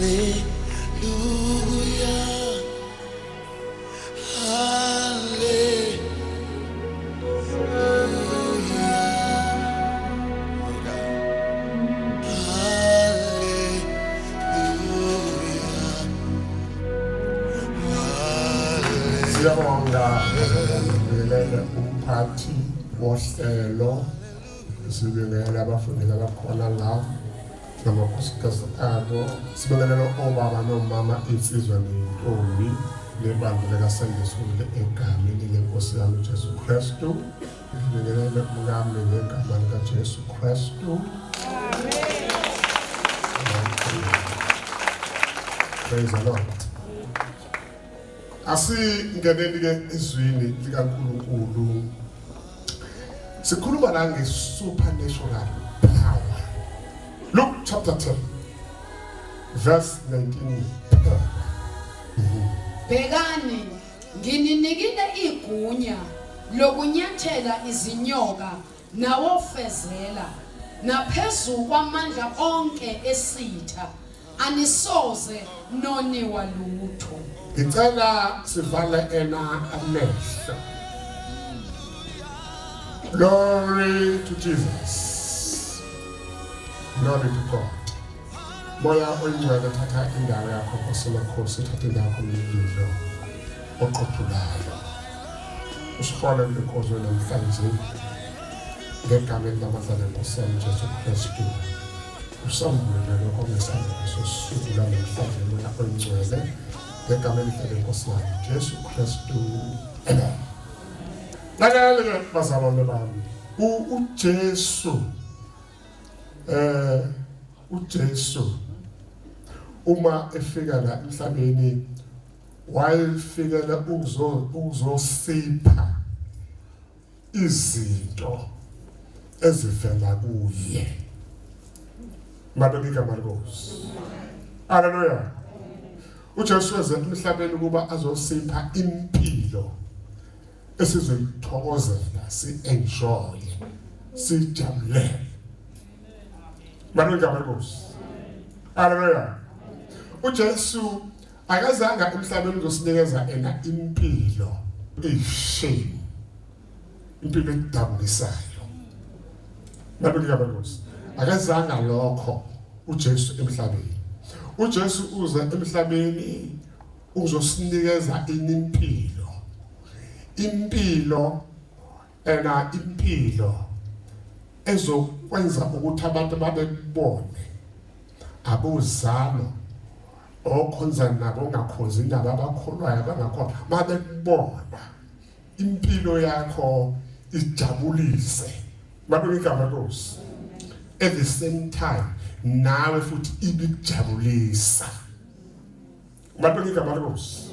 Siyabonga umphathi wohlelo, sibingelela abafundi abakhona la namakhosikazi abo, sibingelela obaba nomama, insizwa nentombi nebandla likaSunday School egameni lenkosi yami uJesu Kristu. Sibingelela umkami ngegama likaJesu Kristu. Praise the Lord. Asingeneni ke izwini likaNkulunkulu. Sikhuluma la nge-supernatural power. Luke chapter 10 verse 19. Bhekani, ngininikile igunya lokunyathela izinyoka nawofezela naphezu kwamandla onke esitha, anisoze noniwa lutho. Ngicela sivala amehlo. Glory to Jesus. Glory to God. Moya oyingcwele thatha indawo yakho Nkosi, thatha indawo yakho yidlo oqophulayo. Usihole inkosi namhlanje ngegama lamadla lenkosi yami uJesu Kristu. Usambule lokho ngesandla sosuku namhlanje moya oyingcwele ngegama lenkosi yami uJesu Kristu. Amen. Lalela bazalwane bami, uJesu uma efika la emhlabeni wayefikela ukuzosipha izinto ezivela kuye. Madodika Marcos. Hallelujah. uJesu weze emhlabeni kuba azosipha impilo esizoyithokozela, si-enjoy, sijabulele. Madodika Marcos. Hallelujah. uJesu akazange emhlabeni uzosinikeza impilo eyishame, impilo edabulisayo. Madodika Marcos. Akazange lokho uJesu emhlabeni. uJesu uze emhlabeni uzosinikeza impilo. Impilo ezokwenza ukuthi abantu babebone, abozalo okhonza nabo ongakhonzi nabo abakholwayo abangakholwa babebona impilo yakho ijabulise. Madodika Marcos. At the same time, nawe futhi ibijabulisa. Madodika Marcos.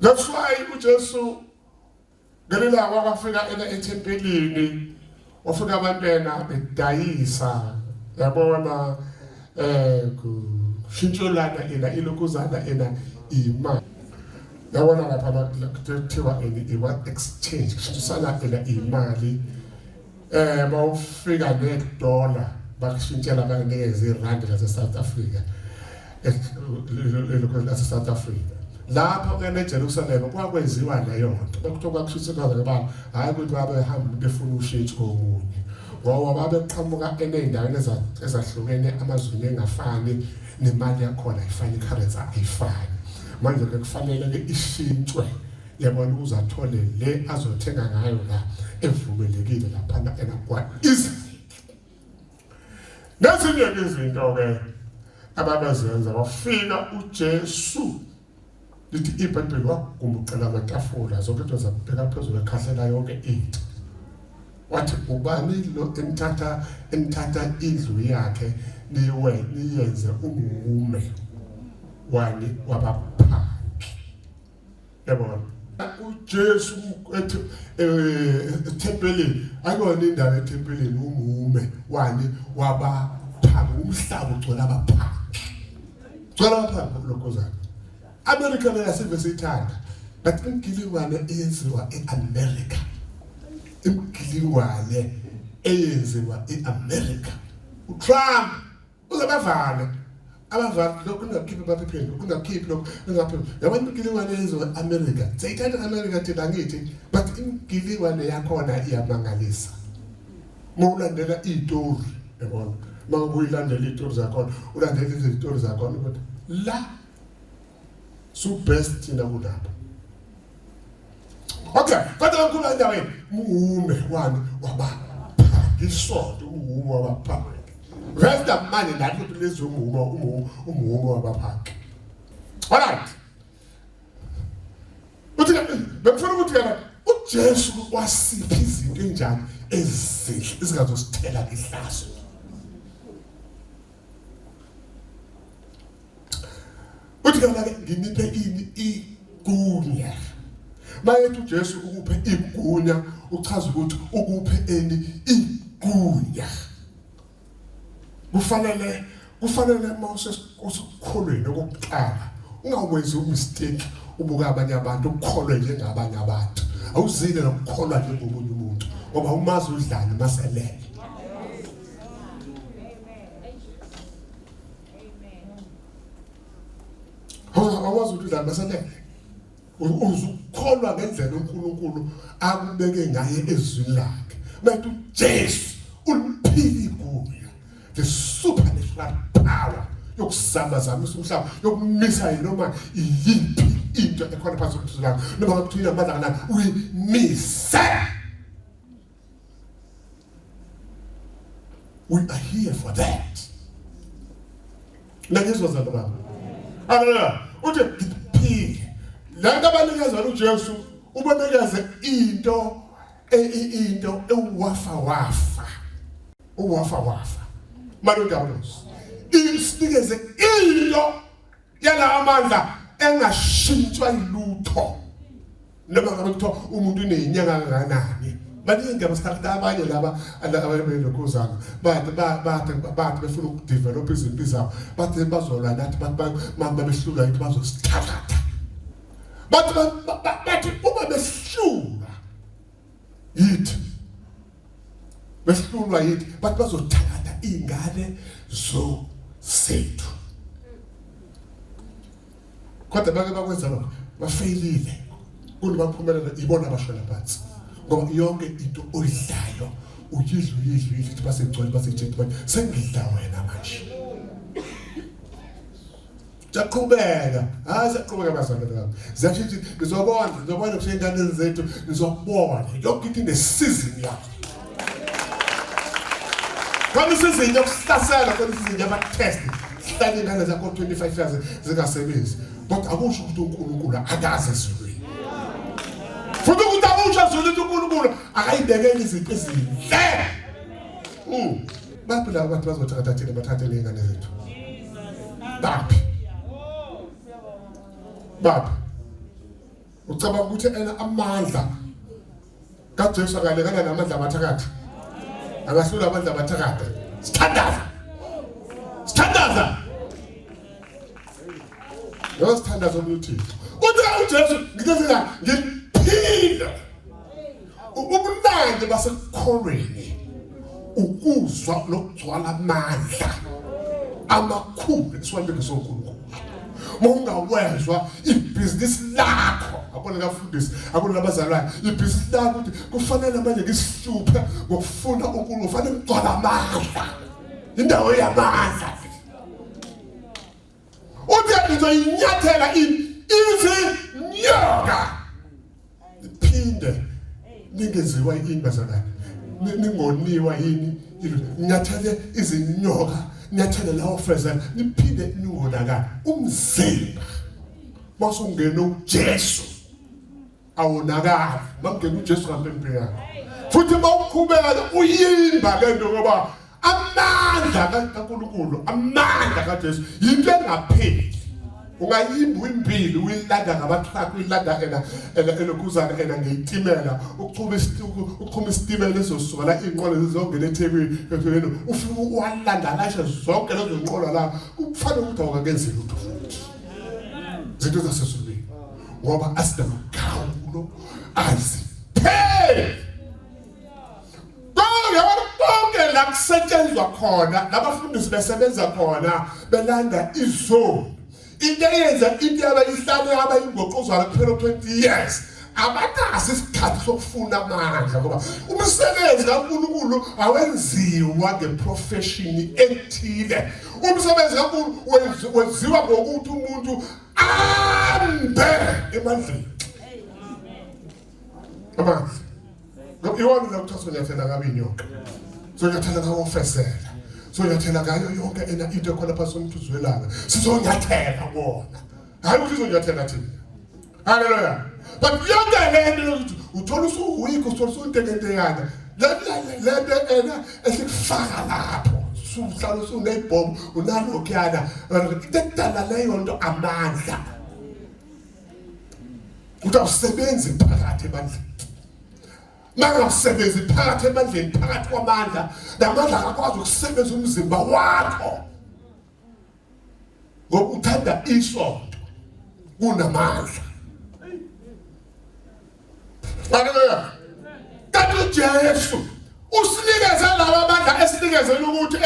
That's why uJesu ngelila wakafika ethempelini, wafika abantwana bedayisa, yabona kushintshulana ilokuzana imali. Yabona lapha kuthiwa iwa exchange, kushintshana imali. Bawufika $1 bakushintshela banikeza irandi lase-South Africa, lase-South Africa. Lapho ke eJerusalem kwakwenziwa leyo nto. Bekuthiwa kwakushintshela ngebala, hayi ukuthi babehamba befuna ushintsho komunye. Ngoba babeqhamuka eney'ndaweni ezahlukene, amazweni engafani, nemali yakhona ayifani, i-currency ayifani. Manje ke kufanele ishintshwe, yabona ukuze athole le azothenga ngayo la evumelekile laphana enakwa izinto. Nezinye izinto ke ababazenza, wafika uJesu lithi iBhayibheli wagumuqela amatafula zonke into zabheka phezulu ekhahlela yonke into. Wathi ubani lo enithatha indlu yakhe niyenze umume wani wabaphangi. Yabona uJesu ethempelini, akuyona indawo ethempelini umume wani wabaphangi, umhlaba ugcwele abaphangi. Ugcwele abaphangi lokozana. America lesive sithanda, but imgilingwane eyenziwa eAmerica. Imgilingwane eyenziwa eAmerica. uTrump uzabavale abavali lokhu kungakhiphi abaphepheni kungakhiphi lokhu kungaphephi yabantu inkilikwane yezo-America seyithatha America thina ngithi but inkilikwane yakhona iyamangalisa mawulandela izitori yabona mawuyilandela izitori zakhona ulandela izitori zakhona ukuthi la so best thina kulapho. Okay, kodwa kukhulu endaweni umume wani wabapha umume wabapha vesta manje nathi ukuthi lezi umume wabapha. Alright, uthi bengifuna ukuthi kana uJesu wasipha izinto enjani ezihle ezingazosithela ihlazo. Uthi kana nginiphe ini igunya. Mayethi uJesu ukuphe igunya uchaza ukuthi ukuphe eni igunya. Kufanele mawusesikholweni okokuqala ungawenzi umistake ubuka abanye abantu ukukholwa njengabanye abantu. Awuzile nokukholwa njengomunye umuntu ngoba umazi udlani maselele. Awazi udlani maselele. Uzukholwa ngendlela uNkulunkulu akubeke ngaye ezwini lakhe. Mayethi uJesu uliphile igunya. The supernatural power yokusambazamisa umhlaba yokumisa noma iyiphi into ekhona phansi komthunzi lakho noma ngakuthina amandla kanani uyimise. We are here for that. Ngizwa zalo baba. Haleluya. Uthi ngiphile. La ngabanikeza uJesu ubonekeze into uwafa. Maludalos. Isinikeze into yala amandla engashintshwa ilutho. Noma ngabe kuthiwa umuntu unezinyanga kangakanani. Baningi abasithatha abanye laba abelokhuzana. Bathi befuna ukudevelop izinto zabo. Bathi bazolwa nathi bathi behlula into bazosithatha. Bathi uma behlula yithi behlulwa yithi bathi bazothatha ingane sethu. Kodwa bake bakwenza lokho bafailile kunibaphumelela ibona abashona phansi ngoba yonke into oyidlayo uyidla basegcwele basejeti bathi sengidla wena manje. Jaqhubeka siyaqhubeka bazalwane bami ziyashintsha ngizobona kusengane zethu ngizobona yonke into inesizini yakho. Kwani sizini yokusihlasela kwani sizini yabatest sihlale ingane zakho 25 years zingasebenzi kodwa akusho ukuthi uNkulunkulu akaze ezulwini. Futhi ukuthi akusho ukuthi uNkulunkulu akayibekeli izinto ezinhle. Baphi la abantu bazothatha bathathele ingane zethu? Baphi ucabanga ukuthi amandla kaJesu akalekana namandla amathakathi akahlula amandla amathakathi. Sithandaza yosithandaza ukuthi uthi uJesu ngiphile ubunandi basekholweni ukuzwa lokugcwala amandla amakhulu esiwandile soNkulunkulu. Mongawezwa ibhizinisi lakho abone kafundisi abone labazalwane ibhizinisi lakho ukuthi kufanele manje ngisihluphe ngokufuna uNkulunkulu kufanele ugcwala amandla indawo yamandla. Uthi ngizoyinyathela izinyoka iphinde ningeziwa yini bazalwane ningoniwa yini nyathele izinyoka nyathele lawo fezana niphinde ningonakala umzimba masungena uJesu awonakala mangena uJesu ngempilo yakho futhi mawuqhubeka uyimba lento ngoba amandla kaNkulunkulu amandla kaJesu yinto engapheli. Ungayimba impili uyilanda ngabatruck uyilanda elokhuzana ngeyitimela uqhuma isitimela ezosuka la inqola zizongena eThekwini ufike walanda lashe zonke lezo nqola la kufanele ukuthi awukakenzi lutho futhi zinto zasesulwini ngoba asinamkhawulo azipheli konke la kusetshenzwa khona labafundisi besebenza khona belanda izone into eyenza into yabayihlale abayingoqozwana kuphela 20 years abatasi isikhathi sokufuna amandla ngoba umsebenzi kaNkulunkulu awenziwa ngeprofession ethile umsebenzi kaNkulunkulu wenziwa ngokuthi umuntu ambe emandleni amandla iwona lokuthatha nyathela kabini yonke so nyathela kaofesela so nyathela ngayo yonke ena into khona phakathi somthuzwelanga sizonyathela bona hayi ukuthi uzonyathela thina haleluya but yonke lento uthola usuweak uthola usuntekenteyana lento ena esikufaka lapho usuhlala usunebhomb unalokhuyana kudala leyo nto amandla utawusebenza phakathi emandleni mangasebenzi phakathi emandleni phakathi kwamandla namandla akakwazi ukusebenza umzimba wakho ngoba uthanda isonto kunamandla haleluya kanti uJesu usinikeze lawa amandla esinikezela ukuthi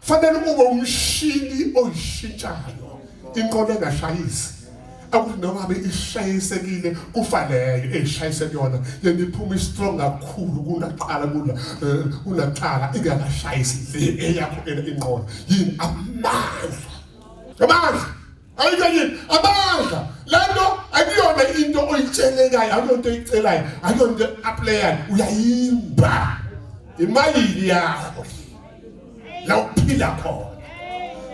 fanele ube umshini oyishintshayo inqola engashayisi akuthi noma ngabe ishayisekile kufanele eshayiseke yona yena iphuma strong kakhulu kunaqala kunaqala ingakashayisi le eyakho inqola yini amandla ayikayini amandla lento akuyona into oyitshelekayo akuyona into oyicelayo akuyona into aplayayo uyayimba imayili yakho la uphila khona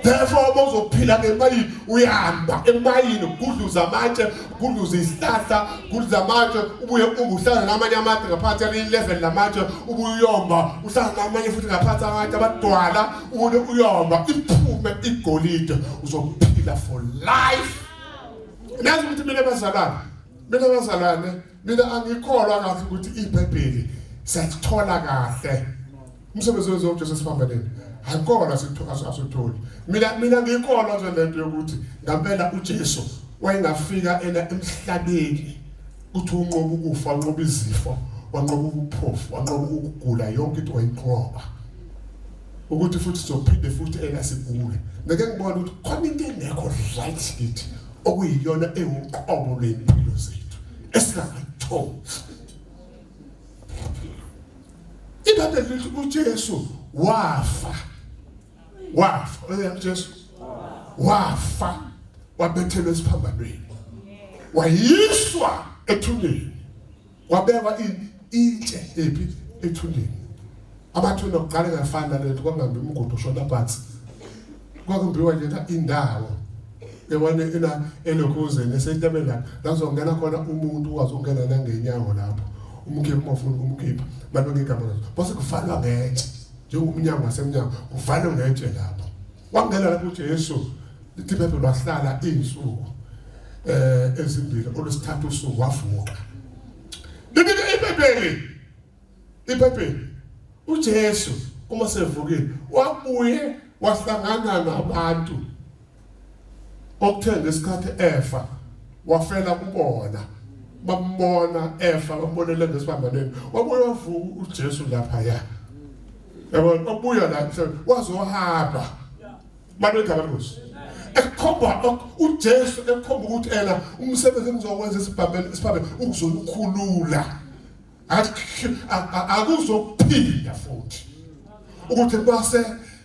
therefore bozophila ngemayini uyahamba emayini kudluza amatshe kudluza isihlahla kudluza amatshe ubuye uhlala namanye amatshe ngaphansi yale-level lamatshe ubuye uyomba uhlala namanye futhi ngaphansi amatshe abadwala ubuye uyomba iphume igolide uzophila for life nazi ukuthi mina bazalwane mina angikholwa kahle ukuthi iBhayibheli siyathola kahle umsebenzi wenziwa uJesu siphambaneni akukona asitholi mina ngikholwa nje lento yokuthi ngempela uJesu wayengafika emhlabeni uthi unqoba ukufa unqoba izifo wanqoba ubuphofu wanqoba ukugula yonke into wayinqoba ukuthi futhi sizophinde futhi sigule ngeke ngibone ukuthi khona into engekho right kithi okuyiyona ewuqobo lwempilo zethu esingakuthola iBhayibheli lithi uJesu wafa uJesu wafa wabethelwa esiphambanweni wayiswa ethuneni wabekwa itshe ethuneni abathuna okuqala ngafana lento kwangambi umgodi ushona phansi kwakumbiwa nje indawo yabona ina elokuzeni esentabela lazongena khona umuntu wazongena nangenyawo lapho umkhipha ofuna umkhipha bantu ngegama lazo bose kuvalwa ngetshe njengomnyango wasemnyango kuvalwe ngetshe lapho wangena lapho uJesu lithi iBhayibheli wahlala izinsuku ezimbili olwesithathu usuku wavuka lithi iBhayibheli uJesu uma sevukile wabuye wahlangana nabantu okuthenga isikhathi efa wafela kubona bambona efa bambonele ngesibambaneni wabuye wavuka uJesu lapha yabona wabuya la wazohamba manje ngabangosi ekhomba uJesu ekhomba ukuthi umsebenzi engizowenza esibhambeni ukuzolukhulula akuzophinda futhi ukuthi base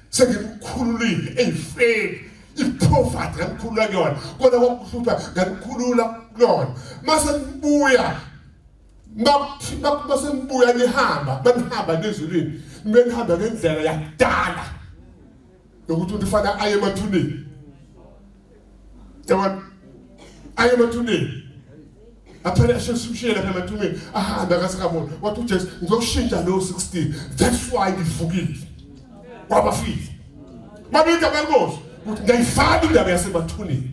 sengimkhululile eyifeni ipoverty ngikhulula kuyona kodwa kwakuhlupha ngikhulula kuyona mase nibuya nihamba banihamba nezulwini nihamba ngendlela yakudala ukuthi ufana aye emathuneni yabona aye emathuneni aphela sheshishela lapha emathuneni ahamba kasikabona wathi uJesu ngizoshintsha lo 16 that's why ngivukile kwabafile babika benkosi ukuthi ngayifaka indaba yasemathuneni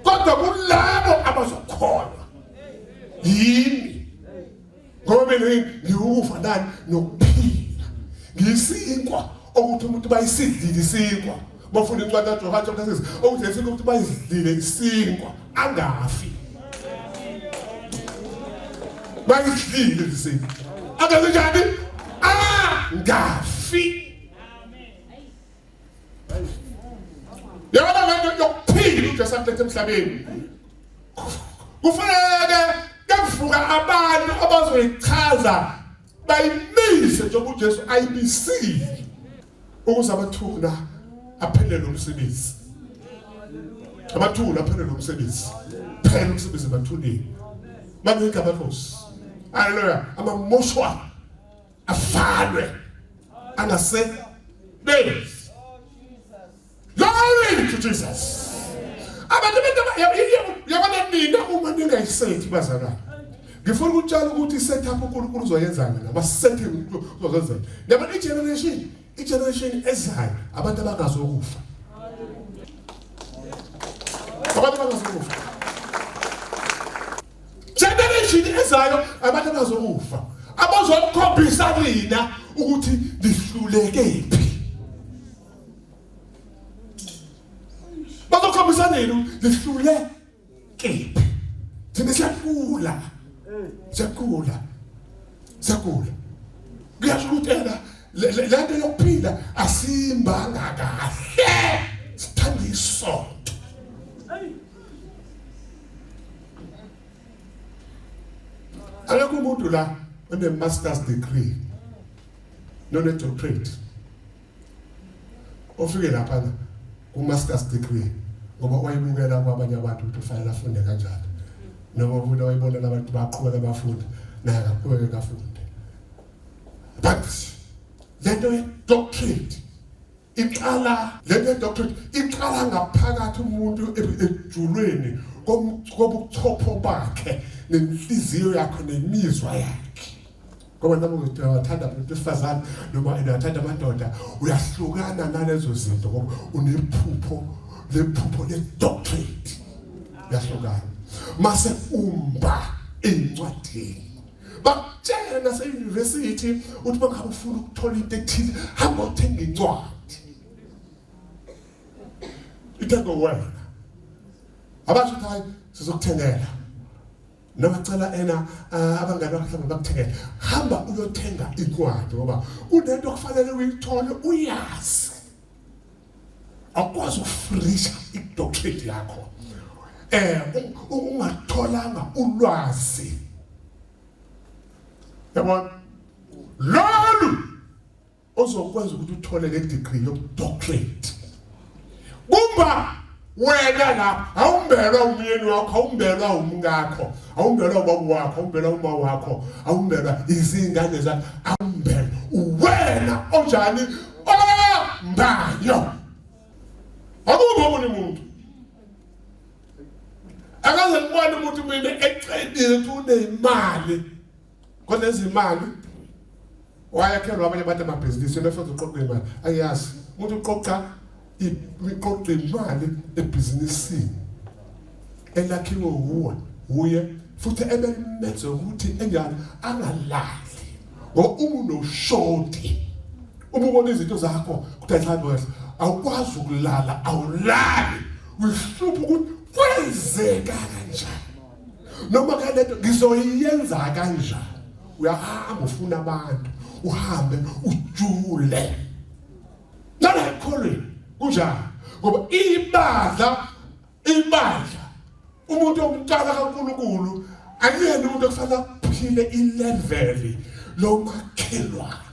kodwa kulabo abazokhona yini ngoba mina ngiwufa nani nokuphila ngisinkwa ukuthi umuntu bayisidlile isinkwa bafuna incwadi kaJohane chapter 6 ukuthi isinkwa ukuthi bayisidlile isinkwa angafi bayisidlile isinkwa akaze njani ngafi isipho sakulethe emhlabeni kufanele kuvuka abantu abazoyichaza bayimise njengoba uJesu ayibisile ukuze abathuna aphelele umsebenzi abathuna aphelele umsebenzi phela umsebenzi bathulile mangeke abakosi haleluya amamoshwa avalwe angase base glory to Jesus abantu yabona nina uma ningayisethi bazalwane ngifuna ukutshela ukuthi isetup uNkulunkulu uzoyenza mina basethe uzoyenza yabona igeneration ezayo abantu abangazokufa generation ezayo abantu abazokufa abazokukhombisa lina ukuthi lihlulekephi bazokhombisa nini lihlulekephi thina siyakula kuyasho ukuthi lento yokuphila asimbanga kahle sithanda isonto akekho umuntu la one-master's degree none-doctorate ofike lapha ku-master's degree ngoba wayibukela kwabanye abantu ukuthi ufanele afunde kanjani noma ukuthi wayibona abantu baqhubeka bafunda naye akaqhubeke kafunde but lento ye-doctorate iqala ngaphakathi umuntu ejulweni kobuchopho bakhe nenhliziyo yakhe nemizwa yakhe ngoba nami uyathanda abantu besifazane noma uyathanda amadoda uyahlukana nalezo zinto ngoba unephupho le-doctorate uyahlukana mase umba encwadini bakutshela nase-university ukuthi bangabe ufuna ukuthola into ethile hamba uthenga incwadi ithenge wena abasho ukuthi hayi sizokuthengela noma cela abangani bakhe mhlawumbe bakuthengela hamba uyothenga incwadi ngoba kunento okufanele uyithole uyazi akwazi ukufrisha i-doctorate yakho ungatholanga ulwazi yabona lolu ozokwazi ukuthi uthole le degree yoku-doctorate kumba wena lapha awumbelwa umyeni wakho awumbelwa umngakho awumbelwa ubaba wakho awumbelwa uma wakho awumbelwa izingane zakho awumbelwa uwena onjani ombayo akukho omunye umuntu akaze ngibone umuntu mina eqedile ukuthi unemali konezimali wayakhelwa abanye abantu amabhizinisi nefuthi uqoqa imali ayazi umuntu uqoqa imali ebhizinisini elakhiwe uye futhi ebemenze ukuthi enjani angalali ngoba unoshoti ubona izinto zakho kuthatha awukwazi ukulala awulali uhlupha ukuthi kwenzeka kanjani noma kanento ngizoyenza kanjani uyahamba ufuna abantu uhambe ujule nala ekholweni kunjani ngoba ibadla umuntu omntana kaNkulunkulu akuyena umuntu okufanele aphile ilevel lomakhelwane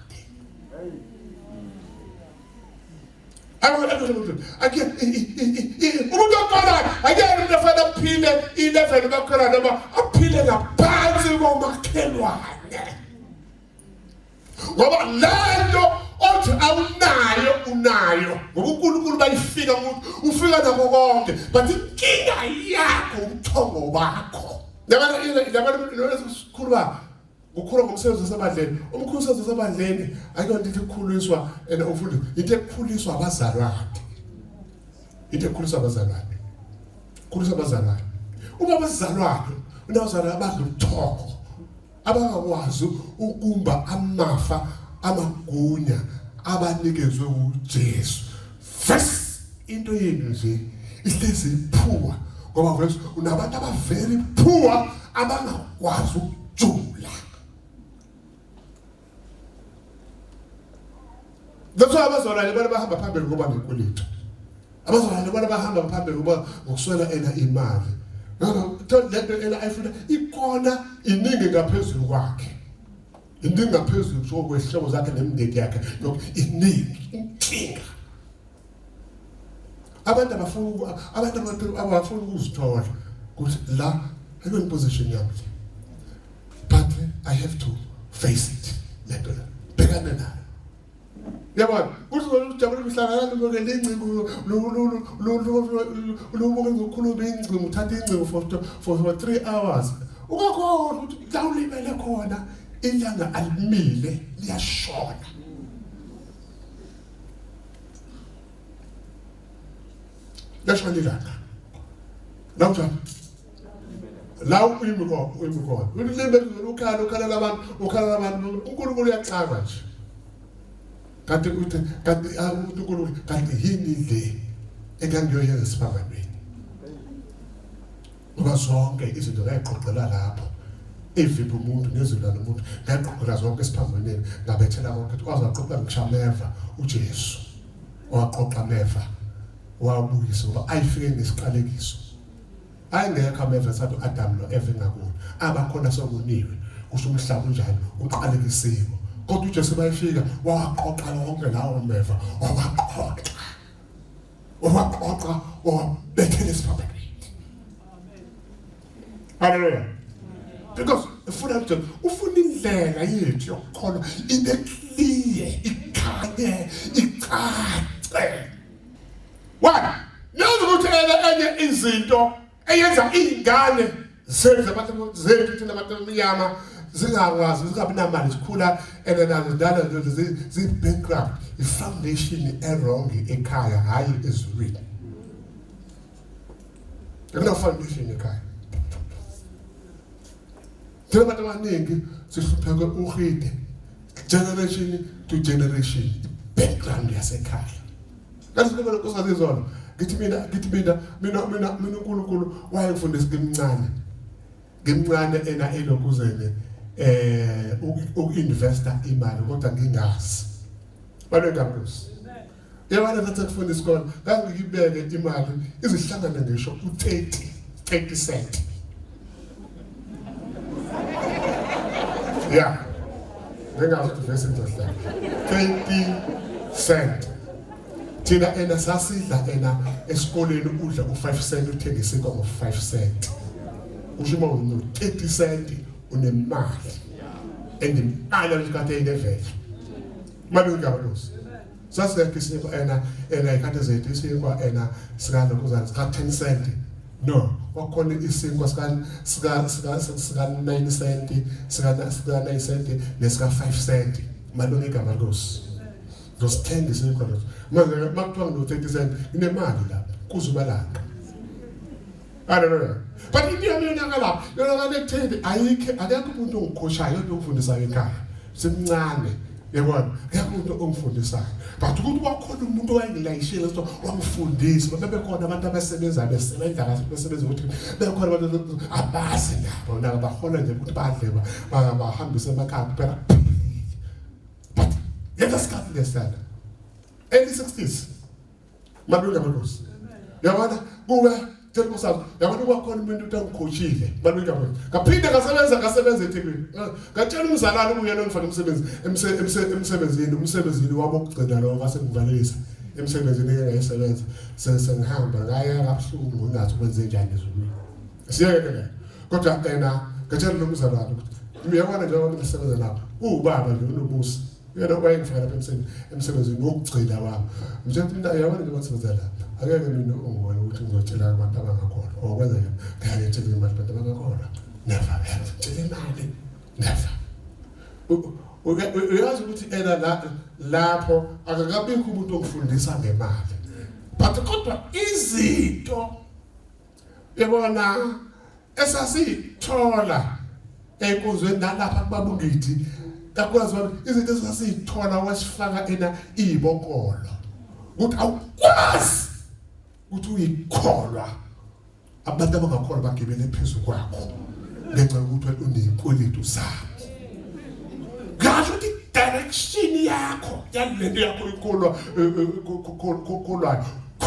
umuntu oqalayo akuyena umuntu okufanele aphile ilevel lomakhelwane noma aphile ngaphansi komakhelwane ngoba lento othi awunayo unayo ngoba uNkulunkulu bayifika umuntu ufika nako konke but inkinga yakho umthongo wakho yabona sikhuluma ngomsebenzi wasebandleni umkhusezo wasebandleni akuyona into ekukhuliswa umfundi into ekukhuliswa abazalwane uma abazalwane unabazalwane abadluthoko abangakwazi ukumba amafa amagunya abanikezwe uJesu first into yenu nje ihlezi iphuwa ngoba vese unabantu very poor abangakwazi ukujula That's why abazalwane bahamba phambili ngoba nekweleti abazalwane bona bahamba phambili kuba ngokuswela ena imali lento ena ayifuna ikona iningi ngaphezulu kwakhe iningi ngaphezulu kwezihlobo zakhe nemindeni yakhe iningi inkinga abantu abafuna ukuzithola ukuthi la I'm position yami but I have to face it lento la bhekana nayo yabona kuthi ujabule umhlangano ngoke lengcingo lo ngokukhuluma ingcingo uthatha ingcingo for 3 hours ukakhona ukuthi lawulimele khona ilanga alimile liyashona lashona ilanga nawujani lawo uyimikho ulimele ukhala labantu uNkulunkulu uyaxaka nje kanti uNkulunkulu kanti yini le engangiyoyenza esiphambanweni ngoba zonke izinto ngayiqoqela lapho evipha umuntu nezilwana umuntu ngayiqoqela zonke esiphambanweni ngabethela konke ukuthi wazaqoqa ngishameva uJesu waqoqa ameva wabuyisa ngoba ayifike ngesiqalekiso ayengekho ameva sathi uAdam noEva ngakulo abakhona sokuniwe kusho umhlaba unjani uqalekisiwe kodwa uJesu bayifika waqoqa lonke lawo meva waqoqa wabethela esiphambanweni. Hallelujah. Because ufuna indlela yethu yokukholwa ibe clear ikhanye icace. Why? Nazo ukuthi enye izinto eyenza izingane zethu abantu zethu thina abantu abamnyama zingakwazi zingabi namali zikhula enazo ndala zi bankrupt i-foundation wrong ekhaya hayi ezulwini. Kuna foundation ekhaya. Thina abantu abaningi sihlupheke uhide generation to generation background yasekhaya. Kanti kubona kusazizona ngithi mina uNkulunkulu wayengifundisa ngimncane ena elokuzene uku-investa imali kodwa ngingazi baleka mnkosi yabona thatha kufunda isikole ngangikibeke imali izihlangana ngisho u30 cent yeah ngingazi ukuvesa indlela 30 cent thina ena sasidla ena esikoleni udla u5 cent uthengise kwa 5 cent ushuma uno30 cent unemali endimali likade inevela manje ngiyabonisa sasikise ena ikade zethu isikwa ena sikalo kuzana sika 10 cent no wakhona isinkwa sika 9 cent sika 9 cent nesika 5 cent malunga igama losi those 10 isinkwa manje makuthiwa no30 cent inemali lapha kuzubalanga. Hallelujah. But if you are not ekutheni akekho umuntu ongikhoshayo ongifundisayo ekhaya semncane yabona akekho umuntu ongifundisayo but ukuthi wakhona umuntu owayengilayishile so wangifundisa bebekhona abantu abasebenza besebenza ukuthi bekhona abantu abazi nabo nabahola nje ukuthi badle bahambise emakhaya kuphela but let us cut this down early 60s malunga amakhosi yabona kuwe Telkusazi yabona kwakhona umuntu utangikhoshile balweka bona ngaphinde ngasebenza eThekwini ngatshela umzalwane uyena ongifana emsebenzini wabo ukugcina lo ngasengivalelisa emsebenzini engayisebenza sengihamba ngaya kabuhlungu ngathi kwenze njani ezulwini siyeke ke kodwa ngatshela lo mzalwane ukuthi uyabona nje abantu besebenza lapho ubaba nje unobusi yena wayengifana emsebenzini wokugcina wami manje yabona nje basebenza lapho akeke mina ongibona ukuthi ngizotshela abantu abangakhona okwenza ngiyayetshela imali abantu abangakhona never tshela imali never uyazi ukuthi ena lapho akakabikho umuntu ongifundisa ngemali but kodwa izinto yabona esasithola enkonzweni nalapha kubabungidi kakwazi izinto esasithola wasifaka ena ibokolo ukuthi awukwazi ukuthi uyikholwa abantu abangakholwa bagibele phezulu kwakho ngenxa yokuthi unezikweletu zabo ngasho ukuthi direction yakho yalento yakho ikholwa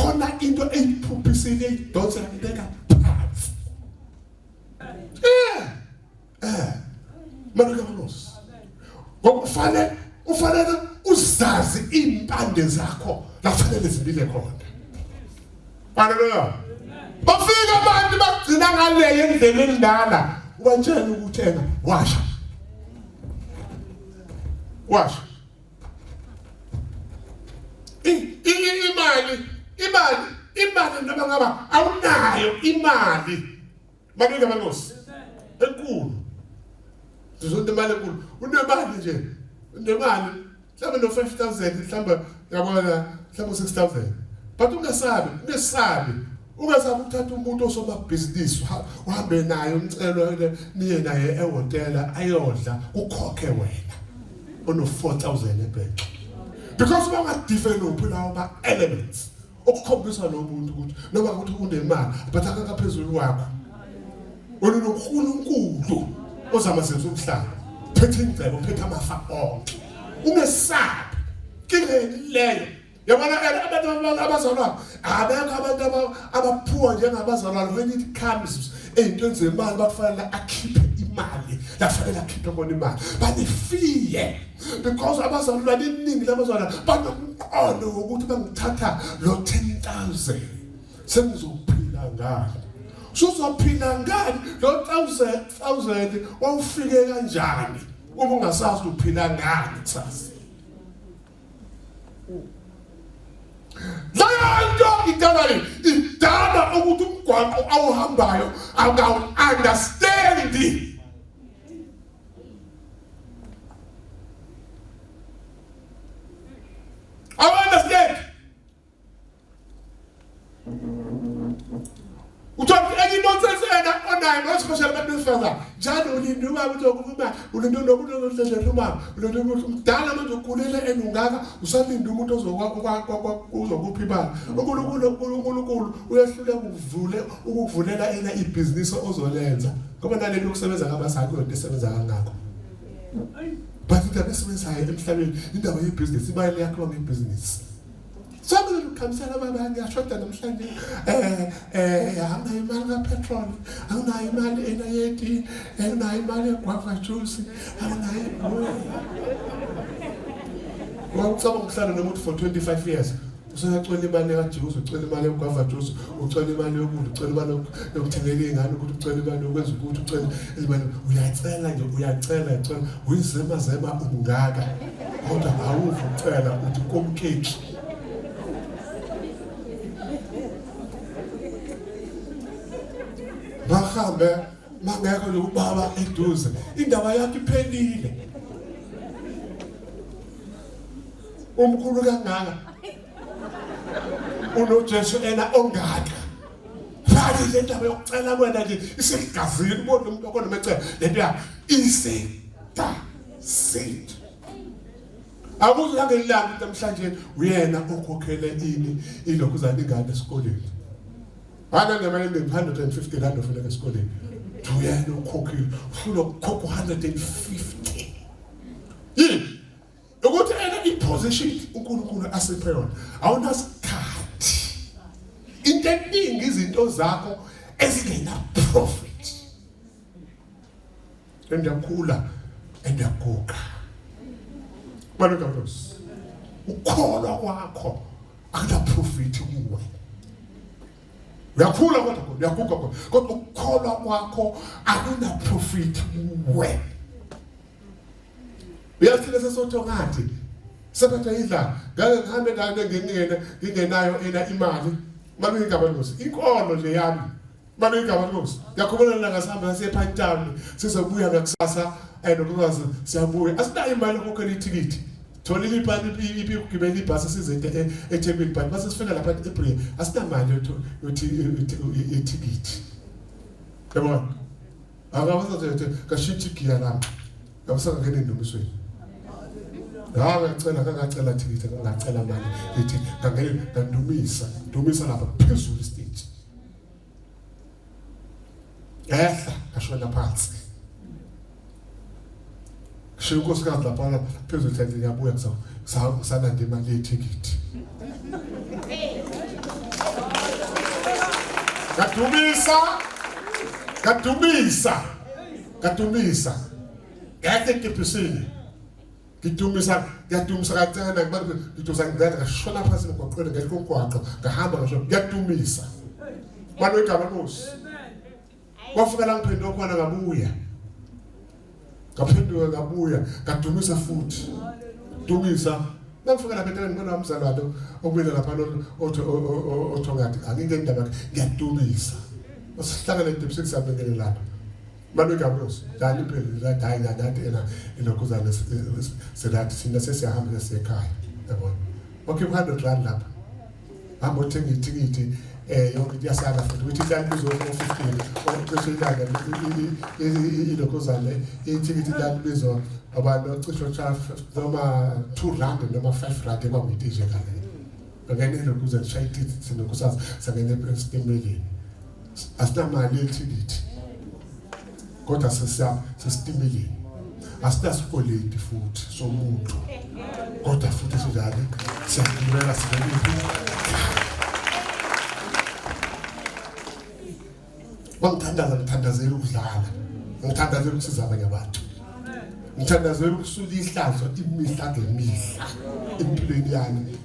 khona into eyiphuphisile eyidonsa ibeka phansi. Malungelo Nkosi. Ufanele uzazi impande zakho la kufanele zibile khona. Haleluya. Bafika abantu bagcina ngaleyo endlela endala ubatshela ukuthi ena washa. Imali noma ngaba awunayo imali. Malungelo Nkosi. Enkulu. Sizonke imali enkulu. Unemali nje. Unemali. Mhlawumbe no 5,000 mhlawumbe yabona mhlawumbe 6,000. But ungasabi ukuthatha umuntu osomabhizinisi uhambe naye umcelo niye naye ehotela ayodla ukhokhe wena. Ono 4,000 ebhenki. Because bangadevelop lawo elements okukhombisa lo muntu ukuthi noma ukuthi unemali but akakaphezulu wakho. Unonkulunkulu ozamasenza umhlaba. Phethe ingcebo, phethe amafa onke. Ungesabi. Kileyo. Yabona abantu abazalwana abekho abantu abaphuwa njengabazalwana when it comes ey'ntweni zemali bakufanele akhiphe imali lakufanele akhiphe kona imali banefiye because abazalwana iningi labazalwana banomqondo wokuthi bangithatha lo 10,000 sengizophila ngani. Suzophila ngani lo 1,000 wawufike kanjani uma ungasazi uphila ngani kusasa. Layo idala ukuthi umgwaqo awuhambayo awuunderstand. Understand. Uthole enye nonsense onayo nosipeshela abantu further. Njalo ulindwa ukuthi ukuma ulindwa nokuthi umama ulindwa ukuthi umdala manje ukulela enungaka usalinda umuntu uzokuphi imali. uNkulunkulu uyahlula ukuvulela ena ibhizinisi ozolenza. Ngoba naleli ukusebenza ngabasakho into esebenza kangako. But into esebenza emhlabeni indaba yebhizinisi imali yakho ngebhizinisi. Somebody ukhamsela abanye ashoda namhlanje awunayo imali kapetrol, awunayo imali enayeti, awunayo imali egwava juice, awunayo. Wawucabanga ukuhlala nomuntu for 25 years. Usuyacela imali kajuice, ucela imali egwava juice, ucela imali yokudla, ucela imali yokuthengela ingane, ukuthi ucela imali yokwenza ukuthi ucela imali uyacela nje uyacela uyizema ungaka. Kodwa awuvu ucela uthi komkeki. Bahambe mangekho lokubaba eduze indaba yakhe iphelile. Umkhulu kangaka unoJesu ena ongaka fali le ndaba yokucela kwena nje isigazini ubona umuntu okhona mecela lento ya isegazini. Akuze ngelanga namhlanje uyena okhokhele ini ilokhu zaningane esikoleni. Bana ngemali 150 rand ofuna esikoleni. Uyena ukhokhile ufuna ukukhokha 150. Ukuthi ena iposition uNkulunkulu asiphe yona awunasikhathi. Into eningi izinto zakho ezingena profit. Endakhula endaguga. Malungelo Nkosi. Ukholwa kwakho akuna profit kuwe. Uyakhula kodwa uyaguga kodwa ukholwa kwakho akuna profit kuwe. Uyathile sesotho ngathi sephethe idla ngeke ngihambe ngane ngingenayo ena imali. Malungelo Nkosi. Inkolo nje yami. Malungelo Nkosi. Ngiyakhumbula ngasihamba siyePhantani sizobuya ngakusasa nokwazi siyabuya. Asinayo imali yokukhokha ithikithi. Thola iphi ukugibela ibhasi size eThekwini but base sifika lapha eApril asinamali yothi ithikithi. Yabona? Akabaza kashithi giya lapha. Ngabasanga ngene ndomisweni. Ngacela ithikithi ngacela mali ethi ngangene ngandumisa lapha phezulu stage. Ashona phansi. Shukosikazi lapha phezulu stage ngiyabuya kusana ngemali yethikithi. Kadumisa. Ngeke ngiphusile. Ngidumisa kancane kubantu ngidumisa ngidla shona phansi ngoqoqele ngekonkwaqo ngahamba ngisho ngiyadumisa. Manje igama Nkosi. Kwafika la ngiphendula khona ngabuya. Ngaphendula ngabuya, ngadumisa futhi. Dumisa. Nangifika la bethele ngibona umzalwane obuyela lapha otho ngathi angike indaba ngiyadumisa. Usihlangane edibisi kusabengele lapha. Manje igama Nkosi. Dani phela la ngathi ena inokuzana sedathi sina sesiyahamba sekhaya. Yabona. Okay 100 rand lapha. Hamba uthenga ithikithi yonke iyasala futhi ukuthi idlala bizo 450 okusho ilanga ilokuzana ithikithi idlala bizo abantu ocisho 12 noma 2 rand noma 5 rand ekwangitije kale ngene lokuzana shayiti sinokusaza sangene esitimeleni asinamali yethikithi kodwa sesitimeleni asitasikoleti futhi somuntu kodwa futhi sinjani siyagibela sibeliphi ngithandazela ukudlala ngithandazela ukusiza abanye abantu ngithandazela ukusula ihlazo imihla ngemihla empilweni yami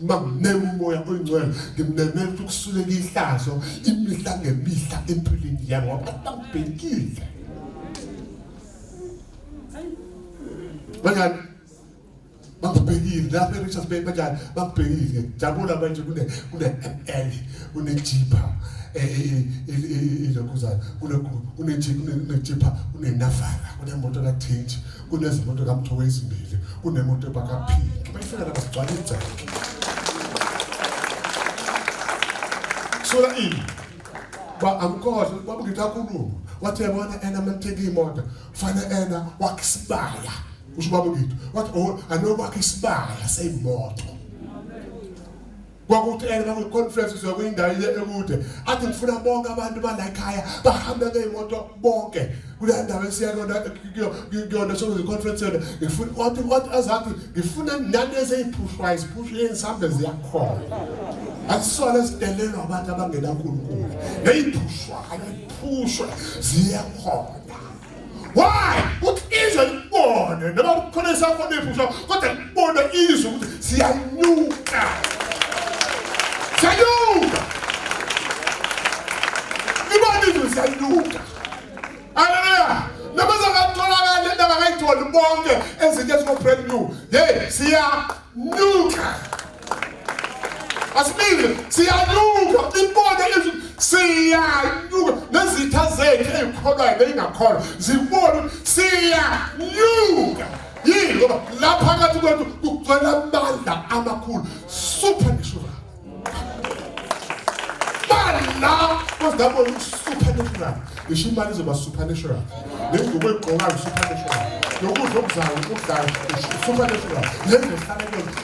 manginemoya oyingcwele ngimnemela ukusulela ihlazo imihla ngemihla empilweni yami ngoba bangibhekile manje bangibhekile lapha eRichards Bay manje bangibhekile jabula manje kune ML kune Jeepa ilokuzana kune Jeepa kune Navara kune moto ka Change kunezimoto kaMthowe ezimbili kunemoto bakaPink bayifika lapha sigcwala igceke sola ba amkhohle babungitha khulu wathi yabona ena manteki imoto fana ena wakisibaya usho babungitha wathi oh anokwakhe isibaya seyimoto kwakuthi ena ku conference sokwindawo ekude athi ngifuna bonke abantu bala ekhaya bahamba ngeimoto bonke kule ndawo esiyakona kuyona sokuze conference yona ngifuna wathi azathi ngifuna nani ezeyiphushwa isiphushe ensambe ziyakhona asisona sidelelwa abantu abangena kuNkulunkulu ngeyiphushwa ziyakhona why uthi izwe libone noma kukhona isakho nephushwa kodwa libone izwe ukuthi siyanyuka ibani izwe haleluya namaza ngatholakala indaba ngayithola bonke ezinto eziko brand new siyanyuka asibili siyanyuka ibone izwe siyanyuka nezitha zethu ezikholwayo nezingakholwa zibone siyanyuka yini lapha phakathi kwethu kugcwele amandla amakhulu supernatural la was that one supernatural the shimali is supernatural then the way going supernatural yokudla okuzayo supernatural then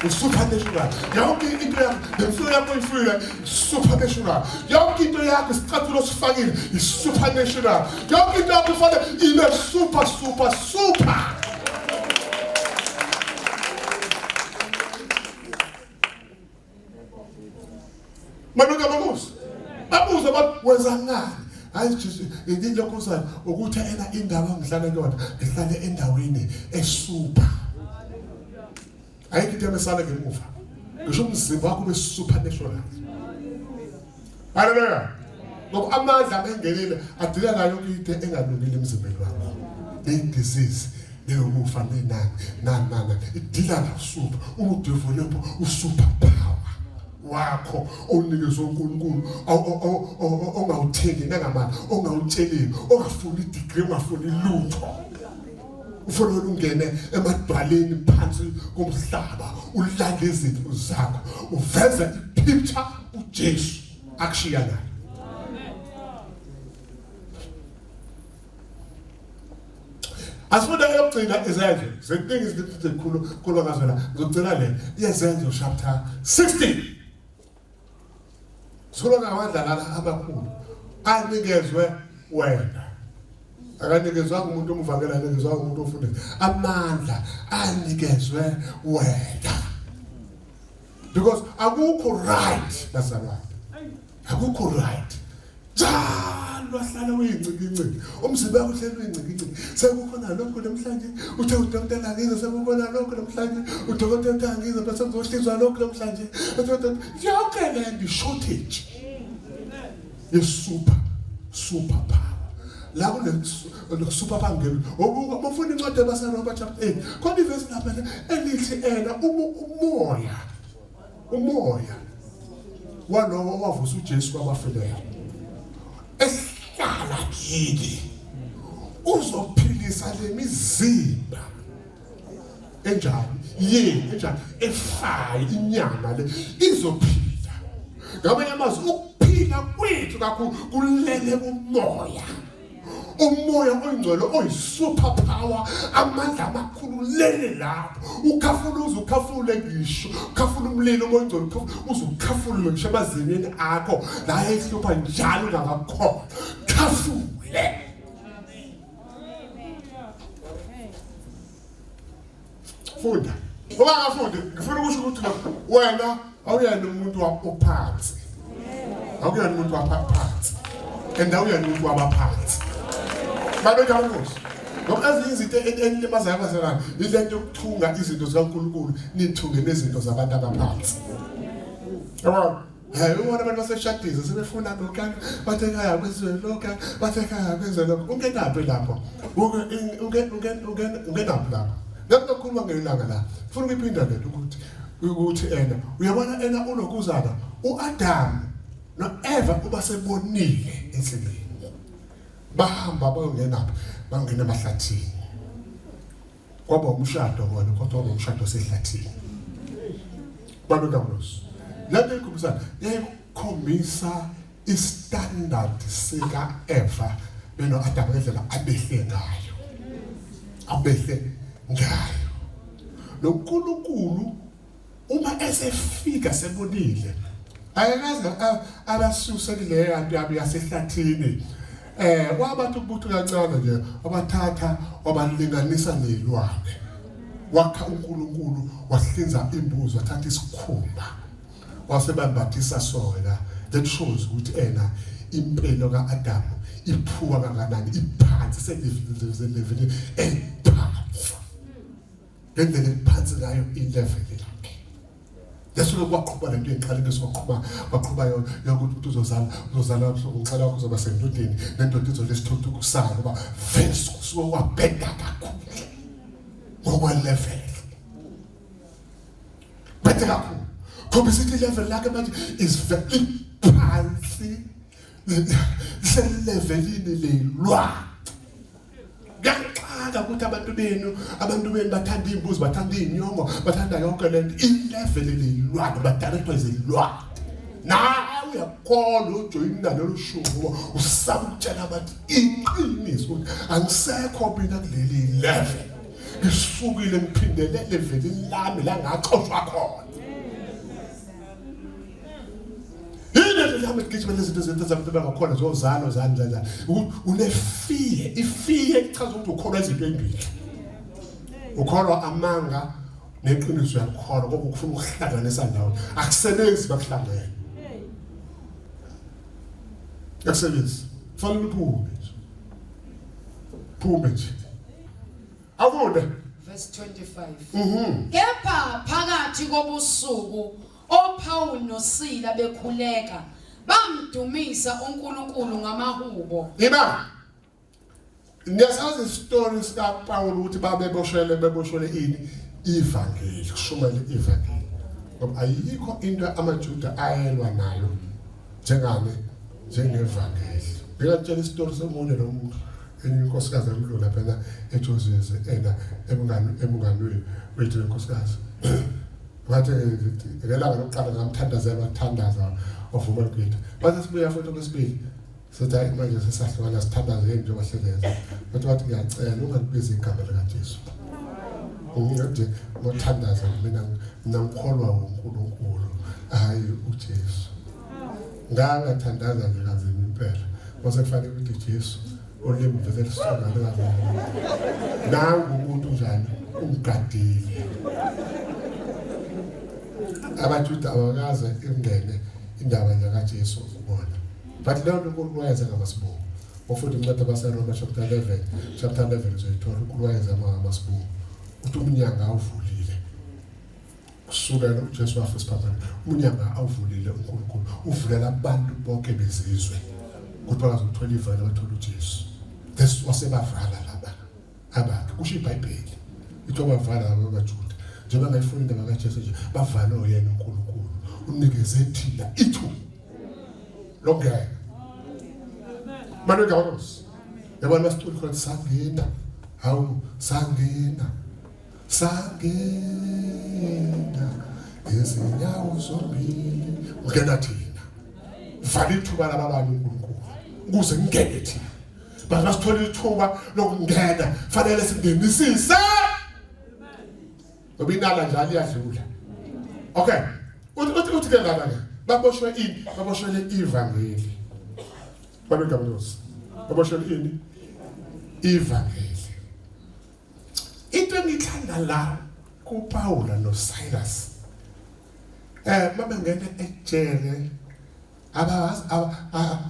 the supernatural yonke into yakho nemfuyo yakho imfuyo supernatural yonke into yakho isicathulo sifakile is supernatural yonke into yakho ifanele ile super manuka babuza babuza wenza ngani hayi nje lokuzana ukuthi ena indawo ngihlala kuyona ngihlale endaweni esuper ayikho into emesala ngemuva ngisho umzimba wakho supernatural haleluya ngoba amandla angengelile adila nayo into engalungile emzimbeni wakho disease leyokufa nani idila na super udevelop usuper power wakho onikezwe uNkulunkulu ongawutheli nangamali ongawutsheli ongafuni degree ongafuni lutho ufuna ungene emadwaleni phansi komhlaba ulande izinto zakho uveza ipicture uJesu akushiya naye asifuna yokugcina izenzo zentingi ezikhulu ngazo la ngicela le yezenzo chapter 16 solo ngamandla lana abakhulu anikezwe wena akanikezwa umuntu omvangela anikezwa umuntu ofundisa amandla anikezwe wena because akukho right bazalwane akukho right njalo ahlala uyincikinciki umzimba wakho uhleli uyincikinciki sekukhona lokho namhlanje uthe udokotela ngize sekukhona lokho namhlanje udokotela ngize bese ngizohlizwa lokho namhlanje yonke le nto shortage super power la kule super power ngelo ubufuna incwadi yabaseRoma chapter 8 khona ivesi lapha elithi umoya walowo wavusa uJesu kwabafileyo esihlala kini uzophilisa lemizimba enjani efayo inyama le izophila ngamanye amazwi ukuphila kwethu kakhulu kulele umoya oyingcwele oyisuper power amandla amakhulu lele lapho ukhafule ngisho ukhafule umlilo oyingcwele uzukhafule ngisho amazineni akho la ehlupha njalo ngakho khafule funda ngoba ngafundi ngifuna ukusho ukuthi wena awuyena umuntu ophansi awuyena umuntu waphansi awuyena umuntu wabaphansi babe njalo ngoba ezinye izinto enilimazayo abasekhaya ilento yokuthunga izinto zikaNkulunkulu nithunge nezinto zabantu abaphansi yabo ubona abantu baseshadiza sebefuna lokho bathe ekhaya kwenziwe lokho bathe ekhaya kwenziwe lokho ungenaphi lapho ungenaphi lapho ngakukhuluma ngelanga la ufuna ukuphinda le ukuthi uyabona unokuzana uAdam noEva ubasebonile enhlelweni bahamba bayongenaphi bangena emahlathini kwaba umshado wona kodwa umshado osehlathini babekamulosi lapho ikhubisana yayikhombisa istandard sika Eva benoAdam ngendlela abehle ngayo noNkulunkulu uma esefika sebonile ayakaze abasusa kuleyo antu yabo yasehlathini wabantu kubuthu kancane nje abathatha wabalinganisa nelwane wakha uNkulunkulu wahlinza imbuzi wathatha isikhumba wasebambathisa sona that shows ukuthi impilo kaAdam iphuka kangakanani iphansi seleveli ephansi ngendlela ephansi ngayo ilevel lakhe leso kwaqhuba lento eqaleke soqhuba yokuthi uzozala ngicela ukuthi uzoba sendodeni nendoda izolesithotho kusala ngoba vese kusuka wabheka kakhulu ngokwe level bethe kakhulu ngoba sithi level lakhe manje is very phansi selevelini lelwa ngiyaqala ukuthi abantu benu bathanda imbuzi bathanda inyongo bathanda yonke lento ilevel lelwa badirectwa izilwa nawe uyakholwa ujoyina lelo shubo usaba ukutshela abantu iqiniso ukuthi angisekho mina kuleli level ngisukile ngiphindele levelini lami la ngaxoshwa khona lami ngigijima lezinto zabantu bangakhona zozalo zani unefiye ifiye ichaza ukuthi ukholwa izinto ezimbili ukholwa amanga neqiniso yakholwa ngoba ukufuna ukuhlanganisa ndawo akusebenzi bakuhlangene akusebenzi fanele uphume nje afunde verse 25 kepha phakathi kobusuku oPaul noSila bekhuleka bamdumisa uNkulunkulu ngamahubo iba niyasazi istory sika Paul ukuthi beboshwele ini ivangeli kushumela ivangeli ngoba ayikho into amaJuda ayelwa nayo njengevangeli ngiyatshela istory somunye nomuntu inkosikazi emlula phela eJoseph emnganweni wethu inkosikazi wathi ngelanga lokuqala ngamthandazela wathandaza ovuma ukuthi base sibuya futhi kwesibili sithi manje sesahlukana sithandaze njengoba hleleza wathi ngiyacela ungabizi igama lika Jesu ngithi ngothandaza mina ngikholwa uNkulunkulu hayi uJesu ngangathandaza nje kanzima impela base kufanele ukuthi Jesu olimi vele sona nangu umuntu njani ungadile abaJuda abakaze ingene indaba kaJesu ubona. But leyo nto uNkulunkulu wayenza ngamasibuko. Ofuthi incwadi yabaseRoma chapter 11 uzoyithola uNkulunkulu wayenza ngamasibuko. Uthi umnyanga awuvulile. Kusukela uJesu wafa isiphambano. Umnyanga awuvulile uNkulunkulu. Uvulela abantu bonke bezizwe. Ukuthi bazothola ivangeli bathola uJesu. This wasebavala laba. Abakhe kusho iBhayibheli. Ithi bavala abaJuda. Njengoba ngayifunda indaba kaJesu nje bavala oyena uNkulunkulu. Unikeze thina ithu. Lokho Manu Gaunos. Yabona masicula khona sangena. Hawu sangena. Sangena. Izinyawo zombili. Ungena thina. Vala ithuba labantu uNkulunkulu. Ukuze ngene thina. Bangasithola ithuba lokungena. Fanele singenisise. Ngoba inala njalo iyadlula. Okay. Uthi ke ngala ke. Baboshwe ivangeli. Babekabulosi. Baboshwe ini? Ivangeli. Into engithanda la kuPaula noSilas. Mabengena ejele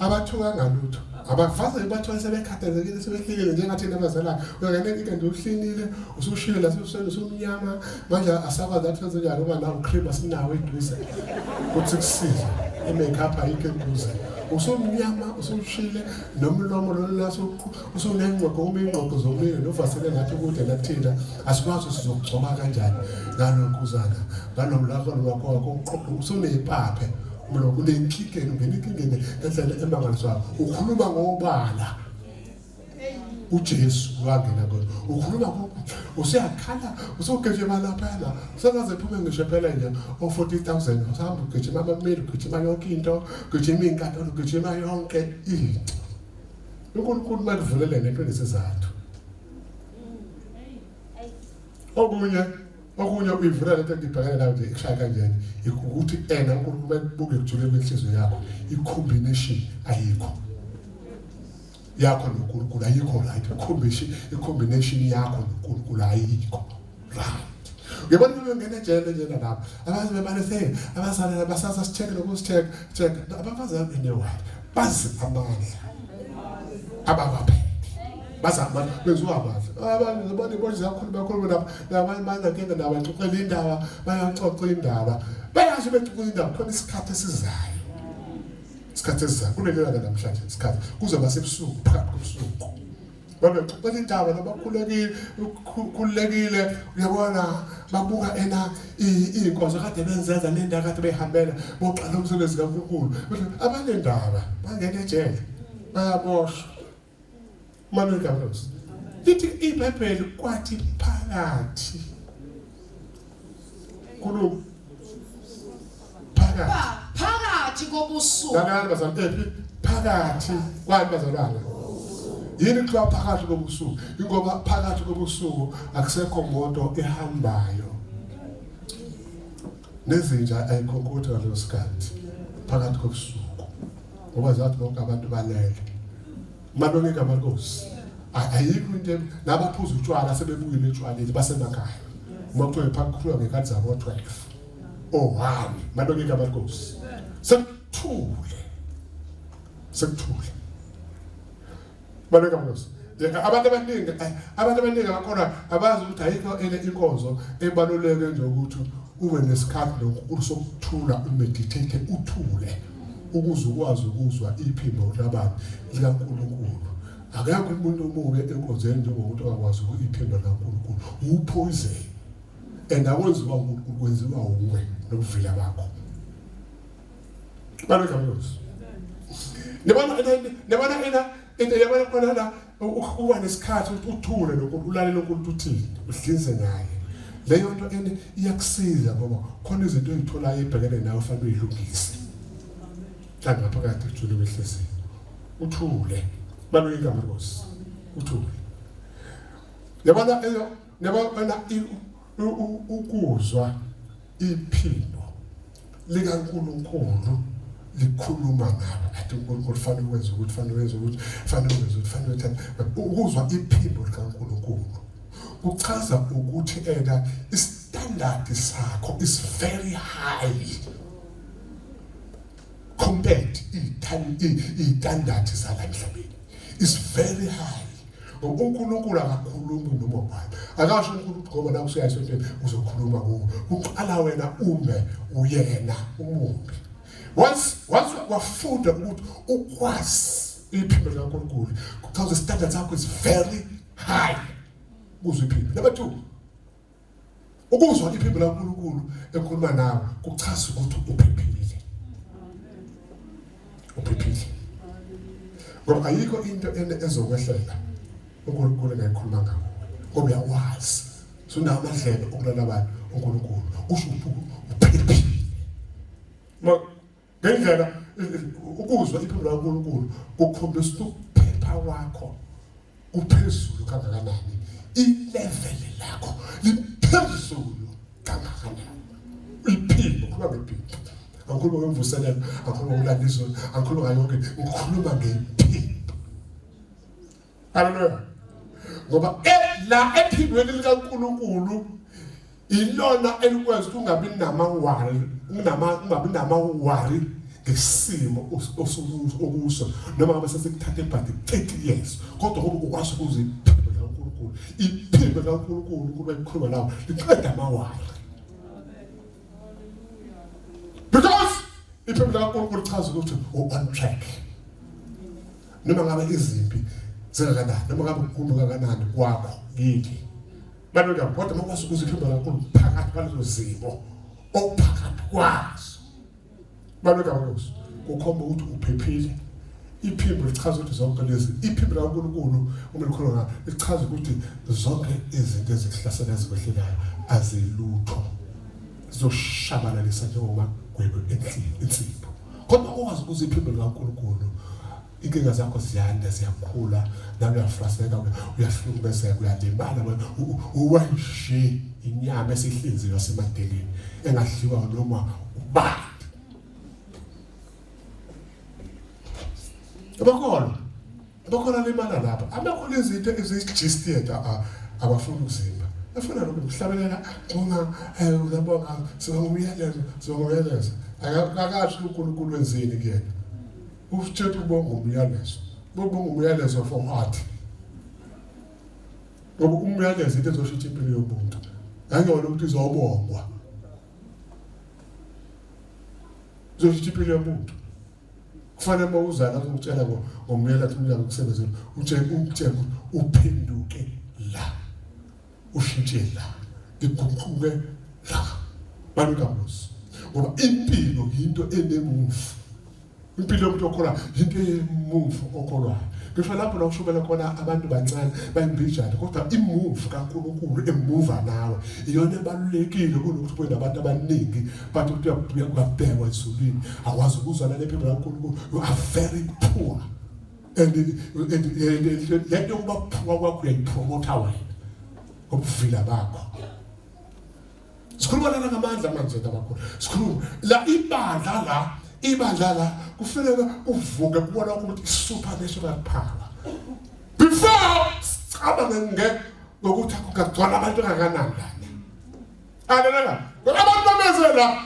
abathuka ngalutho. Abafaze bathwala sebekhathazekile sebehlile njengathi nabazala. Uyangena into uhlinile, usushile la usumnyama, manje asakwazi athenze njalo uma nawo cream asinawo eduze. Kuthi kusiza. I-makeup ayikho eduze. Usumnyama, usushile nomlomo lolaso usunengqoqo umingqoqo zomile novasele ngathi kude nathina asikwazi sizogcoba kanjani ngalokuzana nganomlako wakho uqoqo usunezipaphe umlo kunenkikeni ungena inkingeni endlela emangaliswayo ukhuluma ngobala uJesu wangena kodwa ukhuluma ngobala usiyakhala usugejima lapha sakaze phume ngisho phela nje o40,000 usahamba ugejima amamili ugejima yonke into ugejima inkantolo ugejima yonke into uNkulunkulu makuvulele nento nesizathu okunye uyivula lento engibhekene nayo nje ekushaya kanjani ukuthi uNkulunkulu makubuke kujule kwenhliziyo yakho i-combination ayikho yakho noNkulunkulu ayikho right i-combination yakho noNkulunkulu ayikho right ngibona ukuthi ngene ejele nje lapha abazi bebalese abazalana basasa sicheck check abafazana inewali bazi amandla ababaphe bazama benziwa abantu bona ibona zakhuluma lapha labanye bangakenga nabaxoxela indaba bayaxoxa indaba bayazi bexoxa indaba khona isikhathi esizayo kulelo namhlanje isikhathi kuzoba sebusuku phakathi kobusuku babexa indaba nabakhulekile uyabona babuka inkonzo kade benzenza nendaba kade behambela boqala umsebenzi kaNkulunkulu abanendaba bangena ejele bayaboshwa Manu Gaunos. Lithi iBhayibheli kwathi phakathi kulo phakathi kobusuku nani bazalwane phakathi kwani bazalwane yini kuba phakathi kobusuku ingoba phakathi kobusuku akusekho moto ehambayo nezinja ayikhonkotha ngalo sikhathi phakathi kobusuku ngoba zathi bonke abantu balele Madonge kaMarcos. Ayikho into nabaphuza utshwala sebebuyile etshwaleni basemakhaya. Umuntu ephakathi ngekhathi zabo 12. Oh wow, Madonge kaMarcos. Sekuthule. Madonge kaMarcos. Abantu abaningi bakhona abazi ukuthi ayikho ene inkonzo ebaluleke nje ukuthi ube nesikhathi noNkulunkulu sokuthula umeditate uthule. Ukuze ukwazi ukuzwa iphimbo labantu likaNkulunkulu akekho umuntu omuke enkonzweni njengomuntu akwazi iphimbo likaNkulunkulu uphoyze andakwenziwa uNkulunkulu kwenziwa uwe nokuvila bakho baleka mlosi nebona yabona khona la ukuba nesikhathi uthule noNkulunkulu ulalela uNkulunkulu uthini uhlinze ngaye leyo nto iyakusiza ngoba khona izinto ezitholayo ebhekene nawe fanele uyilungise Tanga phakathi kujule kwehlezi. Uthule. Balwe igama Nkosi. Uthule. Yabona ukuzwa iphimbo likaNkulunkulu likhuluma ngabo. Athi uNkulunkulu fanele ukwenza ukuthi ukuzwa iphimbo likaNkulunkulu. Kuchaza ukuthi istandard sakho is very high. compared iy'tandathi zala emhlabeni is very high. uNkulunkulu akakhulumi noma ubani. Akasho uNkulunkulu ngoba la kusuya esontweni uzokhuluma kuwo. Uqala wena ume uyena umumbi. Once wafunda ukuthi ukwazi iphimbo likaNkulunkulu, because the standards zakho is very high. Ukuzwa iphimbo. Number 2. Ukuzwa iphimbo likaNkulunkulu ekhuluma nawe kuchaza ukuthi uphephile. Uphephile. Ngoba ayikho into ezokwehlela uNkulunkulu engayikhuluma ngawo. Ngoba uyawazi. Sunawo amadlelo okulala abantu uNkulunkulu. Usho uphephile. Ngendlela ukuzwa iphimbo likaNkulunkulu kukhombisa ukuphepha kwakho uphezulu kangakanani. I-level lakho liphezulu kangakanani. Iphimbo kuba ngephimbo. Angikhuluma ngemvuselelo, angikhuluma ngokulandisa, angikhuluma ngayonke, ngikhuluma ngephimbo. Hallelujah. Ngoba la ephimweni likaNkulunkulu ilona elikwenza ukuthi ungabi namawari ngesimo okuso noma ngabe sesikuthathe but 30 years kodwa ngoba ukwazi ukuze iphimbo likaNkulunkulu iphimbo likaNkulunkulu kuba ikhuluma lawo liqeda amawari. Because iphimbo likaNkulunkulu lichaza ukuthi on track. Noma ngabe izimpi zingakanani noma ngabe ukhulu kangakanani kwakho yini. Baloda kodwa mawukwazi ukuze iphimbo likaNkulunkulu phakathi kwalezo zimo ophakathi kwazo. Baloda mawukwazi kukhomba ukuthi uphephile. Iphimbo lichaza ukuthi zonke lezi iphimbo likaNkulunkulu uma likhuluma ngalo lichaza ukuthi zonke izinto ezihlasela ezikwehlelayo azilutho. Zoshabalalisa njengoba gwebe insipho. Kodwa ukwazi ukuze iphimbo likaNkulunkulu inkinga zakho ziyanda ziyakhula nawe uyafrusteka uyahlukumezeka uyalimala uwashe inyama esihlinziwe yasemadeleni engadliwa noma ubani. Abakhola limala lapha abakhola izinto ezijisted abafuna ukuzimba afuna nokuhlabelela uma uzabonga singumyalezo akakasho uNkulunkulu wenzeni kuyena. Ufuthethe ubonga umyalezo. Ubonga umyalezo for what? Ngoba umyalezo into ezoshintsha impilo yomuntu. Angiyona ukuthi izobongwa. Izoshintsha impilo yomuntu. Kufanele mawuzana ukutshela ngomyalezo umyalezo ukusebenzela utshela uphenduke la. Ushintshe la. Iguquke la. Banikamusi. Ngoba impilo into enemufu. Impilo yomuntu okholwa into emuvu okholwayo. Ngisho lapho la ushubela khona abantu bancane bayimbijana kodwa imuvu kaNkulunkulu emuva nawe iyona ebalulekile kunokuthi kube nabantu abaningi bathi uyakubhekwa ezulwini akwazi ukuzwana lephimbo likaNkulunkulu. You are very poor and let yokuba poor kwakho uyayipromota wena ngobuvila bakho. Sikhuluma lana ngamandla manje abakhona. Sikhuluma la ibandla la kufanele uvuke kubona ukuthi supernatural power before sicabanga ngokuthi akugcwala abantu kangakanani. Haleluya. Abantu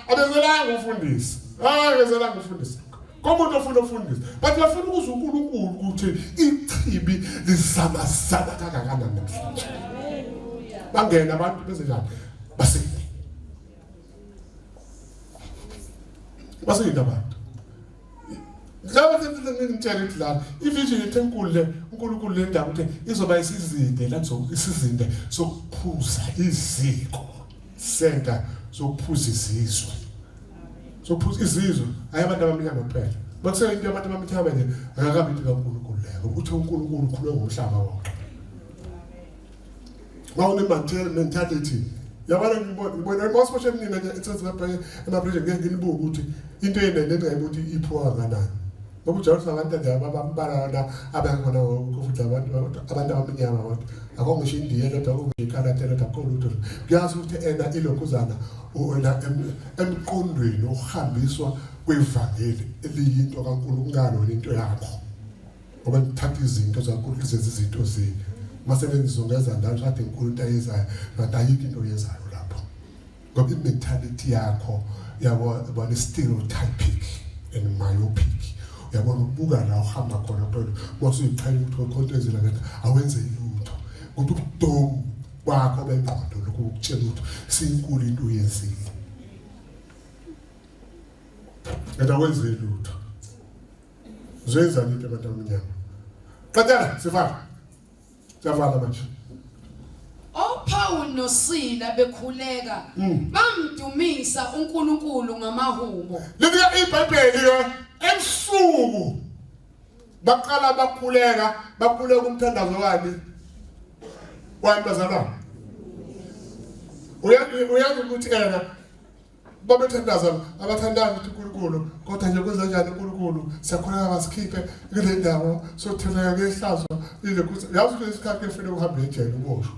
abezelanga ufundisi. Abezelanga ufundisi. Komuntu ofuna ufundisa. But bafuna ukuzwa uNkulunkulu ukuthi ichibi lizamazana kangakanani namhlanje. Bangena abantu bezenjani? Basayinda abantu. Lawa ngitshela ukuthi la ivision enkulu le uNkulunkulu le ndaba ukuthi izoba isizinde la isizinde sokuphuza iziko center sokuphuza izizwe. Sokuphuza izizwe ayabantu abamnyama kuphela. Bakusele into yabantu abamnyama nje akakabi into kaNkulunkulu leyo ukuthi uNkulunkulu ukhuluma ngomhlaba wonke. Mawune mentality yabona ngibona ngosipho mina ethatha lapha emaproject ngenibuka ukuthi into yenene engayibuthi iphuwa kanani. Ngoba uJesu abantu nje abambala abangona ukuthi abantu abamnyama abantu akongisho indiye kodwa akongisho iKhanada kodwa akolutho. Kuyazi ukuthi ena ilokuzana wena emqondweni ohambiswa kwevangeli eliyinto kaNkulunkulu into yakho. Ngoba ngithatha izinto zaNkulunkulu izenze izinto zini. Masebenzi zongeza ndawo shade inkulu into ayezayo kanti ayikho into oyenzayo lapho. Ngoba imentality yakho yabo stereotypic and myopic. Uyabona ukubuka la uhamba khona phela masuyichaya ukuthi khontezela ngathi awenze lutho. Ukuthi ubudomu bakho bengqondo lokhu ukutshela ukuthi sinkulu into yezile. Eta wenze lutho. Zenza into abantu abanyama. Qatala sifaka. Siyavala manje. oPaul noSila bekhuleka bamdumisa uNkulunkulu ngamahubo. Lika iBhayibheli ebusuku baqala bakhuleka umthandazo wani wayibazalwana. Uyazi ukuthi babethandaza abathandaza ukuthi uNkulunkulu kodwa nje kwenza njani uNkulunkulu siyakhona basikhiphe kule ndawo sotheleka ngehlazo ile kuthi yazi ukuthi isikhathi efike uhambe ejele ubosho.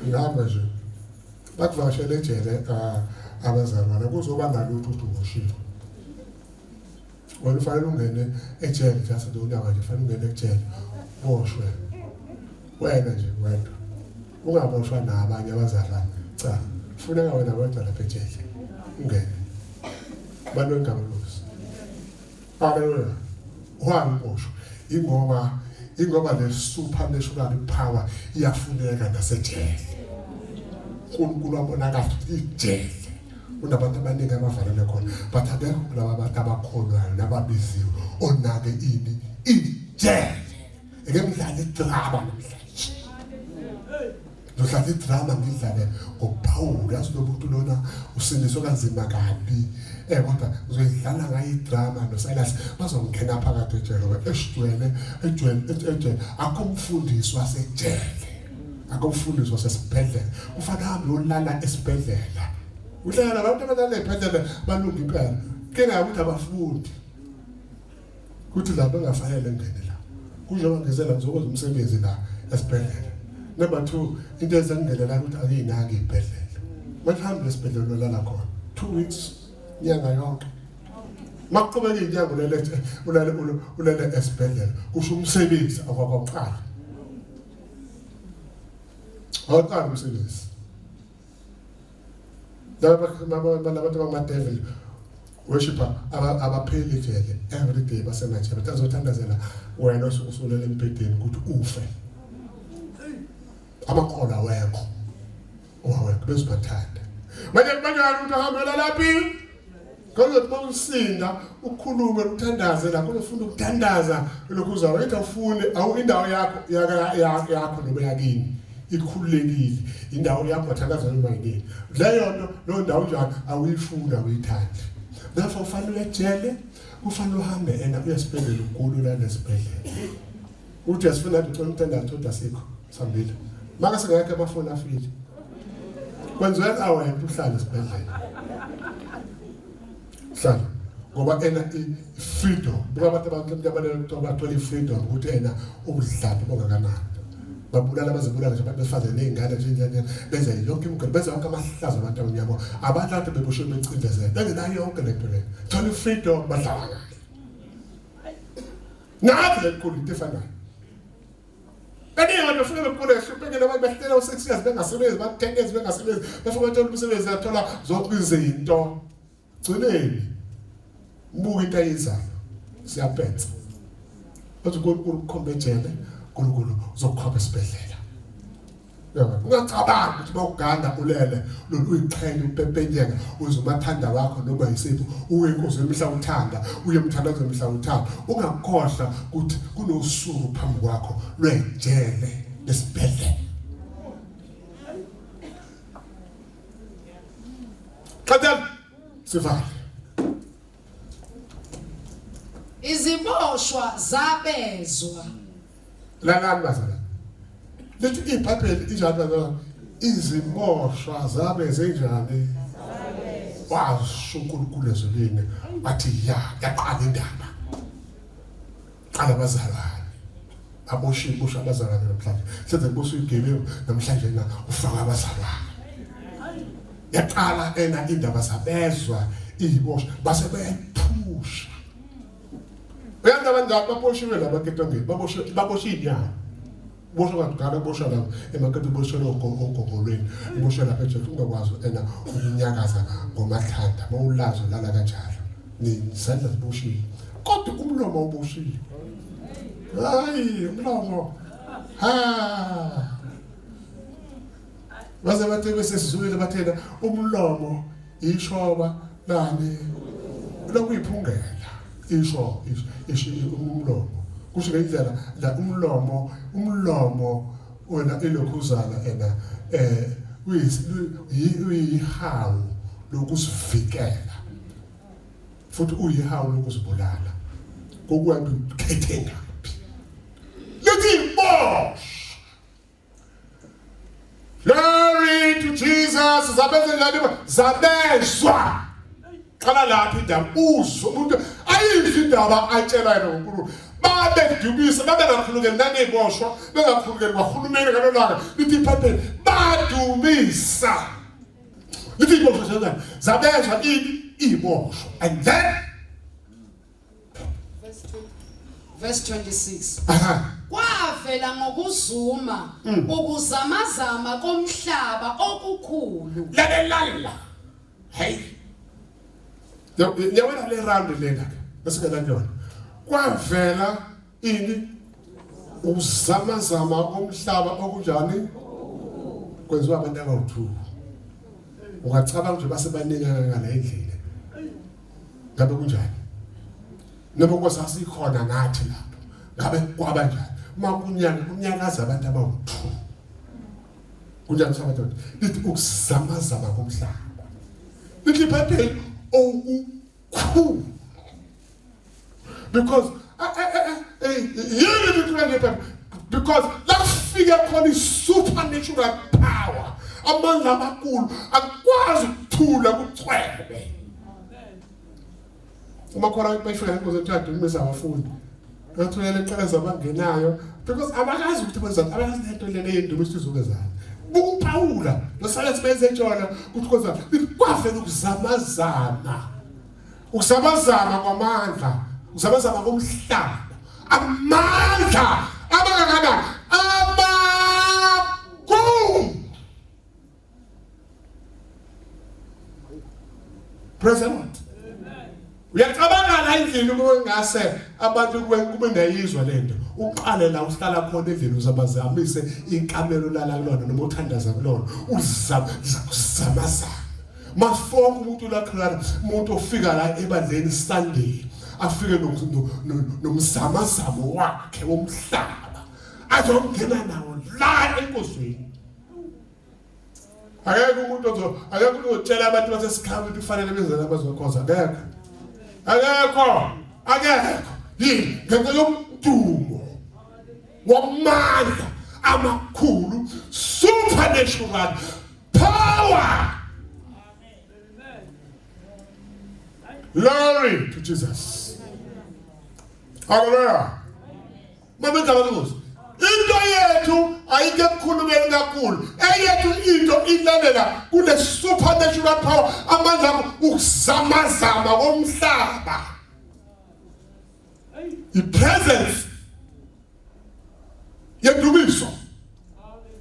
Ngihamba nje bakuvashele ejele abazalwana kuzoba nalutho ukuthi uboshiwe. Wena ufanele ungene ejele just unyaka nje ufanele ungene ejele boshwe. Wena nje wena ungaboshwa nabanye abazalwana. Cha kufuneka wena wedwa lapha ejele ungene bantu engabelosi. Haleluya. Uhamboshwe ingoba le supernatural power iyafuneka nasejele. uNkulunkulu abonakala ijele. Unabantu abaningi abavalele khona but abekho kulabo abantu abakholwayo nababiziwe onake ini ijele. Ekemdlala idrama namhlanje. Nodlala idrama ngidlale ngoPaul yazi lomuntu lona usindiswa kanzima kabi. Kodwa uzoyidlala ngayo idrama noSilas bazongena phakathi ejele ejele akumfundiswa wasejele. Akumfundiswa sesibhedlela. Kufanele hambe uyolala esibhedlela. Uhlala abantu abadala esibhedlela balunga impela. Kena ukuthi abafundi. Kuthi lapho engafanele ngene la. Kunjengoba ngizela ngizokwenza umsebenzi la esibhedlela. Number 2 into ezengelela ukuthi akuyinaki ibhedlela. Manje esibhedlela olala khona 2 weeks nyanga yonke. Makuqhubeka inyanga ulele esibhedlela kusho umsebenzi akwakuqala. Awuqala umsebenzi. Labantu bangama-devil worshipper abapheli ejele every day basemajele bazothandazela wena usulele embhedeni ukuthi ufe. Amakhola awekho. Owawekho bezibathanda. Manje ukuthi ahambela laphi? Kodwa bawusinda ukhulume uthandaze la ufuna ukuthandaza lokhu uzawenza ufune awu indawo yakho nobe yakini ikhululekile indawo yakho bathandaza noma yini leyo nto lo ndawo njani awuyifunda uyithanda lapho ufanele ejele ufanele uhambe uyasibhedlela ukhulula lesibhedlela uthi asifuna ucela umthandazo kodwa sikho sambile maka singakho abafuna afile kwenziwa awena uhlala esibhedlela hlala ngoba freedom buka abantu abathola freedom ukuthi ubudlaphi bongakanani babulala bazibulala nje abantu besifazane nezingane nje benza yonke imigelo benza yonke amahlazo abantu abanyama abantu ade beboshe becindezela bengenayo yonke lento le thola freedom badlala ngayo nathi lekhulu into efanayo kanti abantu ufuna bekhule ehlupekele abantu behlela u6 years bengasebenzi ba10 years bengasebenzi befuna ukuthi umsebenzi athola zonke izinto gcineni buka into ayizayo siyaphetha bathi ukukhombejele uNkulunkulu uzokukhapha esibhedlela. Yabo ungacabanga ukuthi bawuganda ulele uyiqhenya upepenyeka uzumathanda wakho noma yisipho uwenkosi emihla uthanda uyemthandazo emihla uthanda ungakhohlwa ukuthi kunosuku phambi kwakho lwejele lesibhedlela. Qadal sifale iziboshwa zabezwa lalani bazala lithi iBhayibheli injalo izimoshwa zabe zenjani washo uNkulunkulu ezulwini wathi yaqala indaba qala bazalwane abosha abazalwane namhlanje senze kubosha igebengu namhlanje na ufaka abazalwane yaqala indaba zabezwa iziboshwa base bephusha uyanda abantu baboshiwe labaketongeni babosha inyama bosha ngakugala bosha la emakete bosha lokongolweni bosha lapha eJesu ungakwazi ukunyakaza ngomathanda bawulazo lala kanjalo izandla ziboshiwe kodwa umlomo uboshiwe hayi umlomo baze bathe bese sizulile bathena umlomo ishoba nani lokuyiphungela isho umlomo kusho ngendlela la umlomo wena ilokhuzana ena uyihawu lokusivikela futhi uyihawu lokuzibulala kokwenza ukhethe ngaphi lethi bosh. Glory to Jesus. Zabezwa qala lapha indaba uzwe umuntu ayizwe indaba atshela yena uNkulunkulu babedubisa babengakhulukeli naneboshwa bengakhulukeli kwahulumeni ngalolanga lithi phaphela badumisa lithi iboshwa njalo zabezwa iboshwa and then verse 26 kwavela ngokuzuma ukuzamazama komhlaba okukhulu lalela hey yawena le round lena esikela yona kwavela ini uzamazama komhlaba okunjani kwenziwa abantu abawu2 ungacabanga nje basebaningi ngala endlela ngabe kunjani nabo kwasasikhona nathi lapho ngabe kwabanjani kunyakaza abantu abawu2 kunjani sabathu lithi ukuzamazama komhlaba lithi iBhayibheli okukhulu because because lafika khona supernatural power amandla amakhulu akwazi ukuthula kucwebe uma khona bayifika inkosi ethathu imisa abafundi bathulela iqhaza abangenayo because abakazi ukuthi benzani abakazi lento lena yendumo isizungezana bukuphawula losala sibenze tshona ukuthi konza kwavela ukuzamazama kwamandla ukuzamazama komhlaba amandla abangakana amakhulu. Praise the Lord. Uyacabanga la indlela ukube ngase abantu kube ngayizwa lento uqale la uhlala khona endlini uzabazamise inkamelo lala kulona noma uthandaza kulona uzamazama mafonke umuntu lakhona umuntu ofika la ebandleni Sunday afike nomzamazamo wakhe womhlaba azongena nawo la enkosini. Akekho umuntu uzotshela abantu basesikhabe ukuthi kufanele benze abazokhoza akekho yini ngenxa yomdumo wamandla amakhulu supernatural power. Glory to Jesus. Hallelujah. Mama ngabalozi into yethu ayike kukhulumela kakhulu eyethu into ilalela kule supernatural power amandla ukuzamazama komhlaba ipresence yendumiso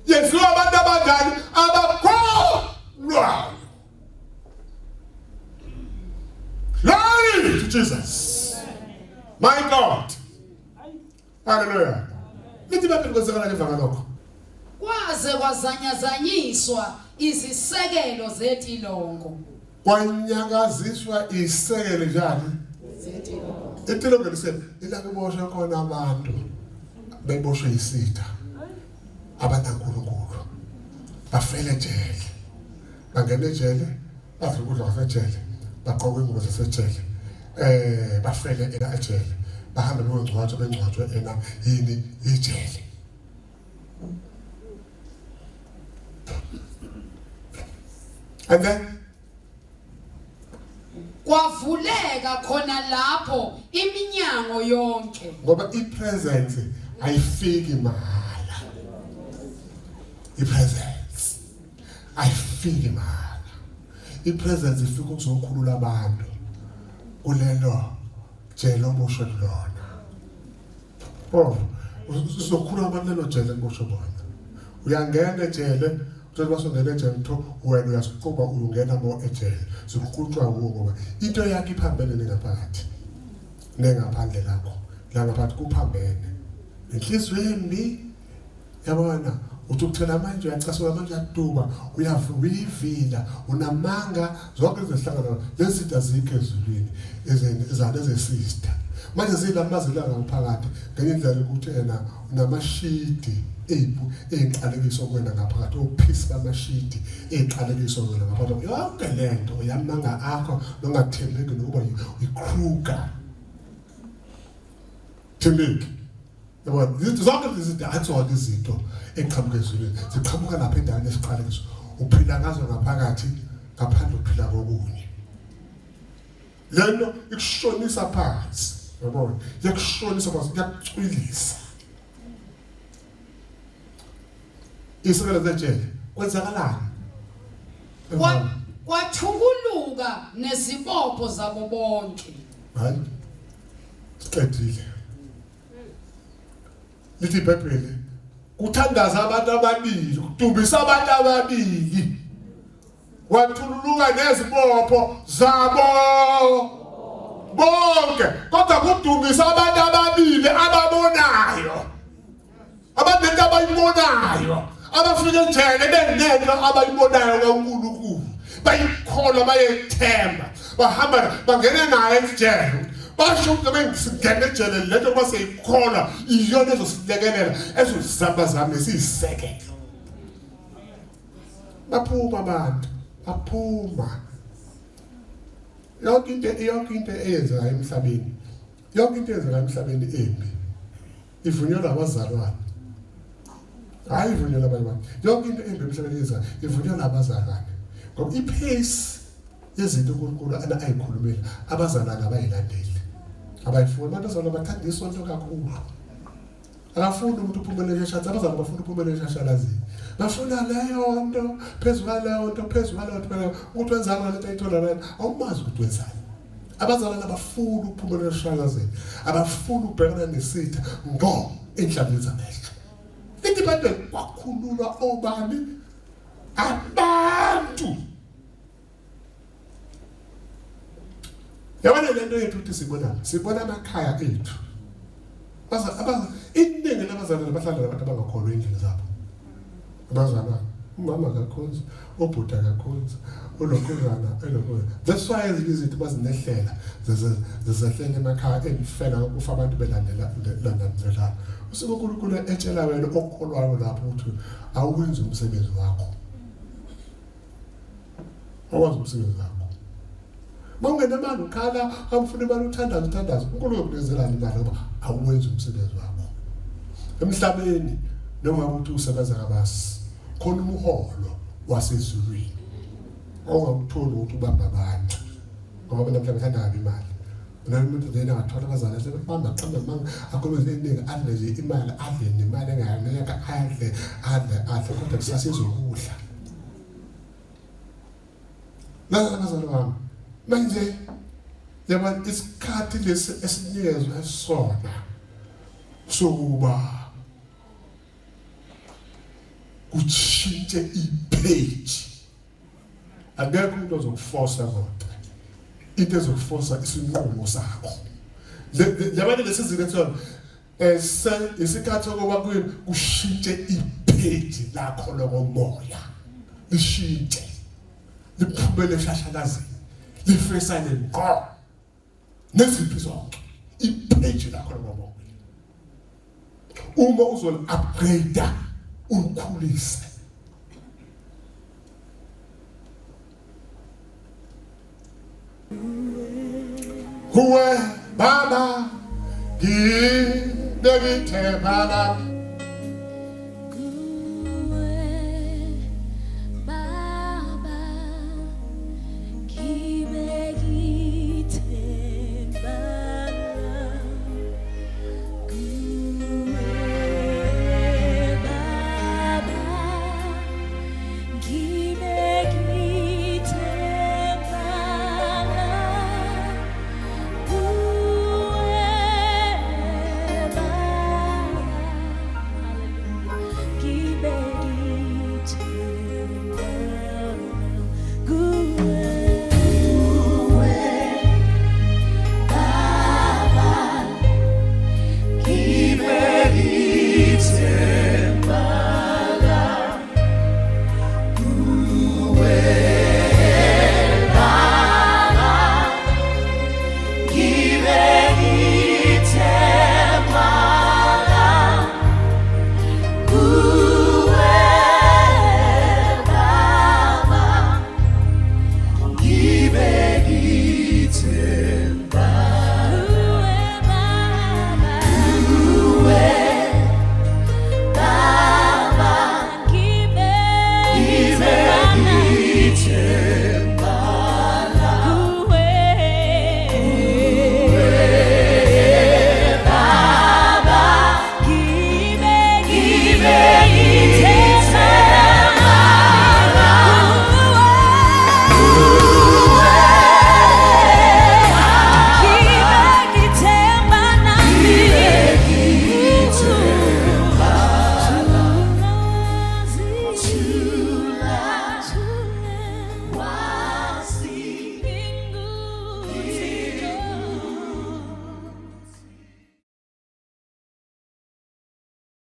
yenziwa abantu abadala abakholwayo. Glory to Jesus. My God. Hallelujah. Lithi baphela kwenzekala ngevanga lokho kwaze kwazanyazanyiswa izisekelo zetilongo kwanyakaziswa isekelo njani zetilongo itilongo lisebe ilakuboshwa khona abantu beboshwe isitha abantu kaNkulunkulu bafele ejele bangena ejele badla ukudla kwasejele baqoqa ingubo zasejele bafele ejele bahambe bengcwatshwe ena yini ijele. And then kwavuleka khona lapho iminyango yonke ngoba ipresence ayifiki mahala. Ipresence ayifiki mahala. Ipresence ifika ukuzokhulula abantu kulelo jelo mosho kulona. Uzokhulula abantu lelo jelo mosho bona. Uyangena ejele njengoba songena ejele kuthiwa wena uyasiqhuba ungena mo ejele sikuqhutshwa kuwo ngoba into yakho iphambene nengaphakathi nengaphandle lakho la ngaphakathi kuphambene inhliziyo embi yabona uthi ukuthela manje uyacasuka manje uyaduba uyivila unamanga zonke izihlangano lezi zinto azikho ezulwini ezane zesister manje zilamazela ngaphakathi ngenye indlela ukuthi unamashidi eyiqalekiso kwena ngaphakathi ophisi bamashidi eyiqalekiso kwena ngaphakathi yonke lento yamanga akho nongathembeki nokuba ikruga thembeki yabona zonke izinto athona izinto eqhamuka ezulwini ziqhamuka lapha endaweni esiqalekiso uphila ngazo ngaphakathi ngaphandle uphila kokunye lento ikushonisa phansi yabona yakushonisa phansi yakucwilisa isikole zejele kwenzakalani kwathukuluka nezibopho zabo bonke hayi siqedile lithi iBhayibheli kuthandaza abantu ababili kudumbisa abantu ababili kwathululuka nezibopho zabo bonke kodwa kudumbisa abantu ababili ababonayo abantu abayibonayo abafika ejele benento abayibonayo kaNkulunkulu bayikholwa bayethemba bahamba bangena naye ejele basho ukuthi bengingena ejele lento baseyikholwa iyona ezosilekelela ezosizambazama esiyisekelo baphuma abantu baphuma yonke into eyenzeka emhlabeni yonke into eyenzeka emhlabeni embi ivunyelwa abazalwane hayi ivunyelwa abantwana yonke into embi emhlabeni yenza ivunyelwa abazalwane ngoba ipace yezinto uNkulunkulu ayikhulumela abazalwane abayilandeli abayifuni abantu azalwane bathanda isonto kakhulu akafuni umuntu uphumelele eshasha abazalwane bafuna uphumelele eshashalazini bafuna leyo nto phezulu ukuthi wenzani lento ayithola lana awumazi ukuthi wenzani abazalwane abafuna uphumelele eshashalazini abafuna ubhekana nesitha ngo enhlabeni zamehlo lithi bantu kwakhululwa obani abantu yabona lento yethu ukuthi sibona amakhaya ethu iningi labazalwane bahlala nabantu abangakholwa endlini zabo abazalwane umama kakhulu ubhuda kakhulu ulokhuzana that's why izinto bazinehlela zezehlela emakhaya emfela ukufa abantu belandela uSunkulunkulu etshela wena okholwayo lapho ukuthi awenzi umsebenzi wakho awazi umsebenzi wakho mawungena imali ukhala awufuna imali uthandaza uNkulunkulu ukulezelana imali ngoba awenzi umsebenzi wakho emhlabeni noma ukuthi usebenza kabasi khona umuholo wasezulwini ongawutholi ukuthi ubamba abantu ngoba abantu mhlawumbe bathanda imali umuntu lena angathola abazalwane sebamba qamba manga akhulume eningi adle nje imali adle nemali engayonaka adle kodwa kusasizokudla abazalwane bami manje yabona isikhathi lesi esinikezwe sona sokuba kutshintshe ipage akekho umuntu ozokuforsa kodwa into ezokuforsa isinqumo sakho yabona lesizinto isikhathi sokuba kushintshe ipage lakho lokomoya lishintshe liphumele eshashalazini lifesane ngo neziphi zonke ipage lakho lokomoya uma uzol-upgrade ukhulise huwe baba ngibekithemba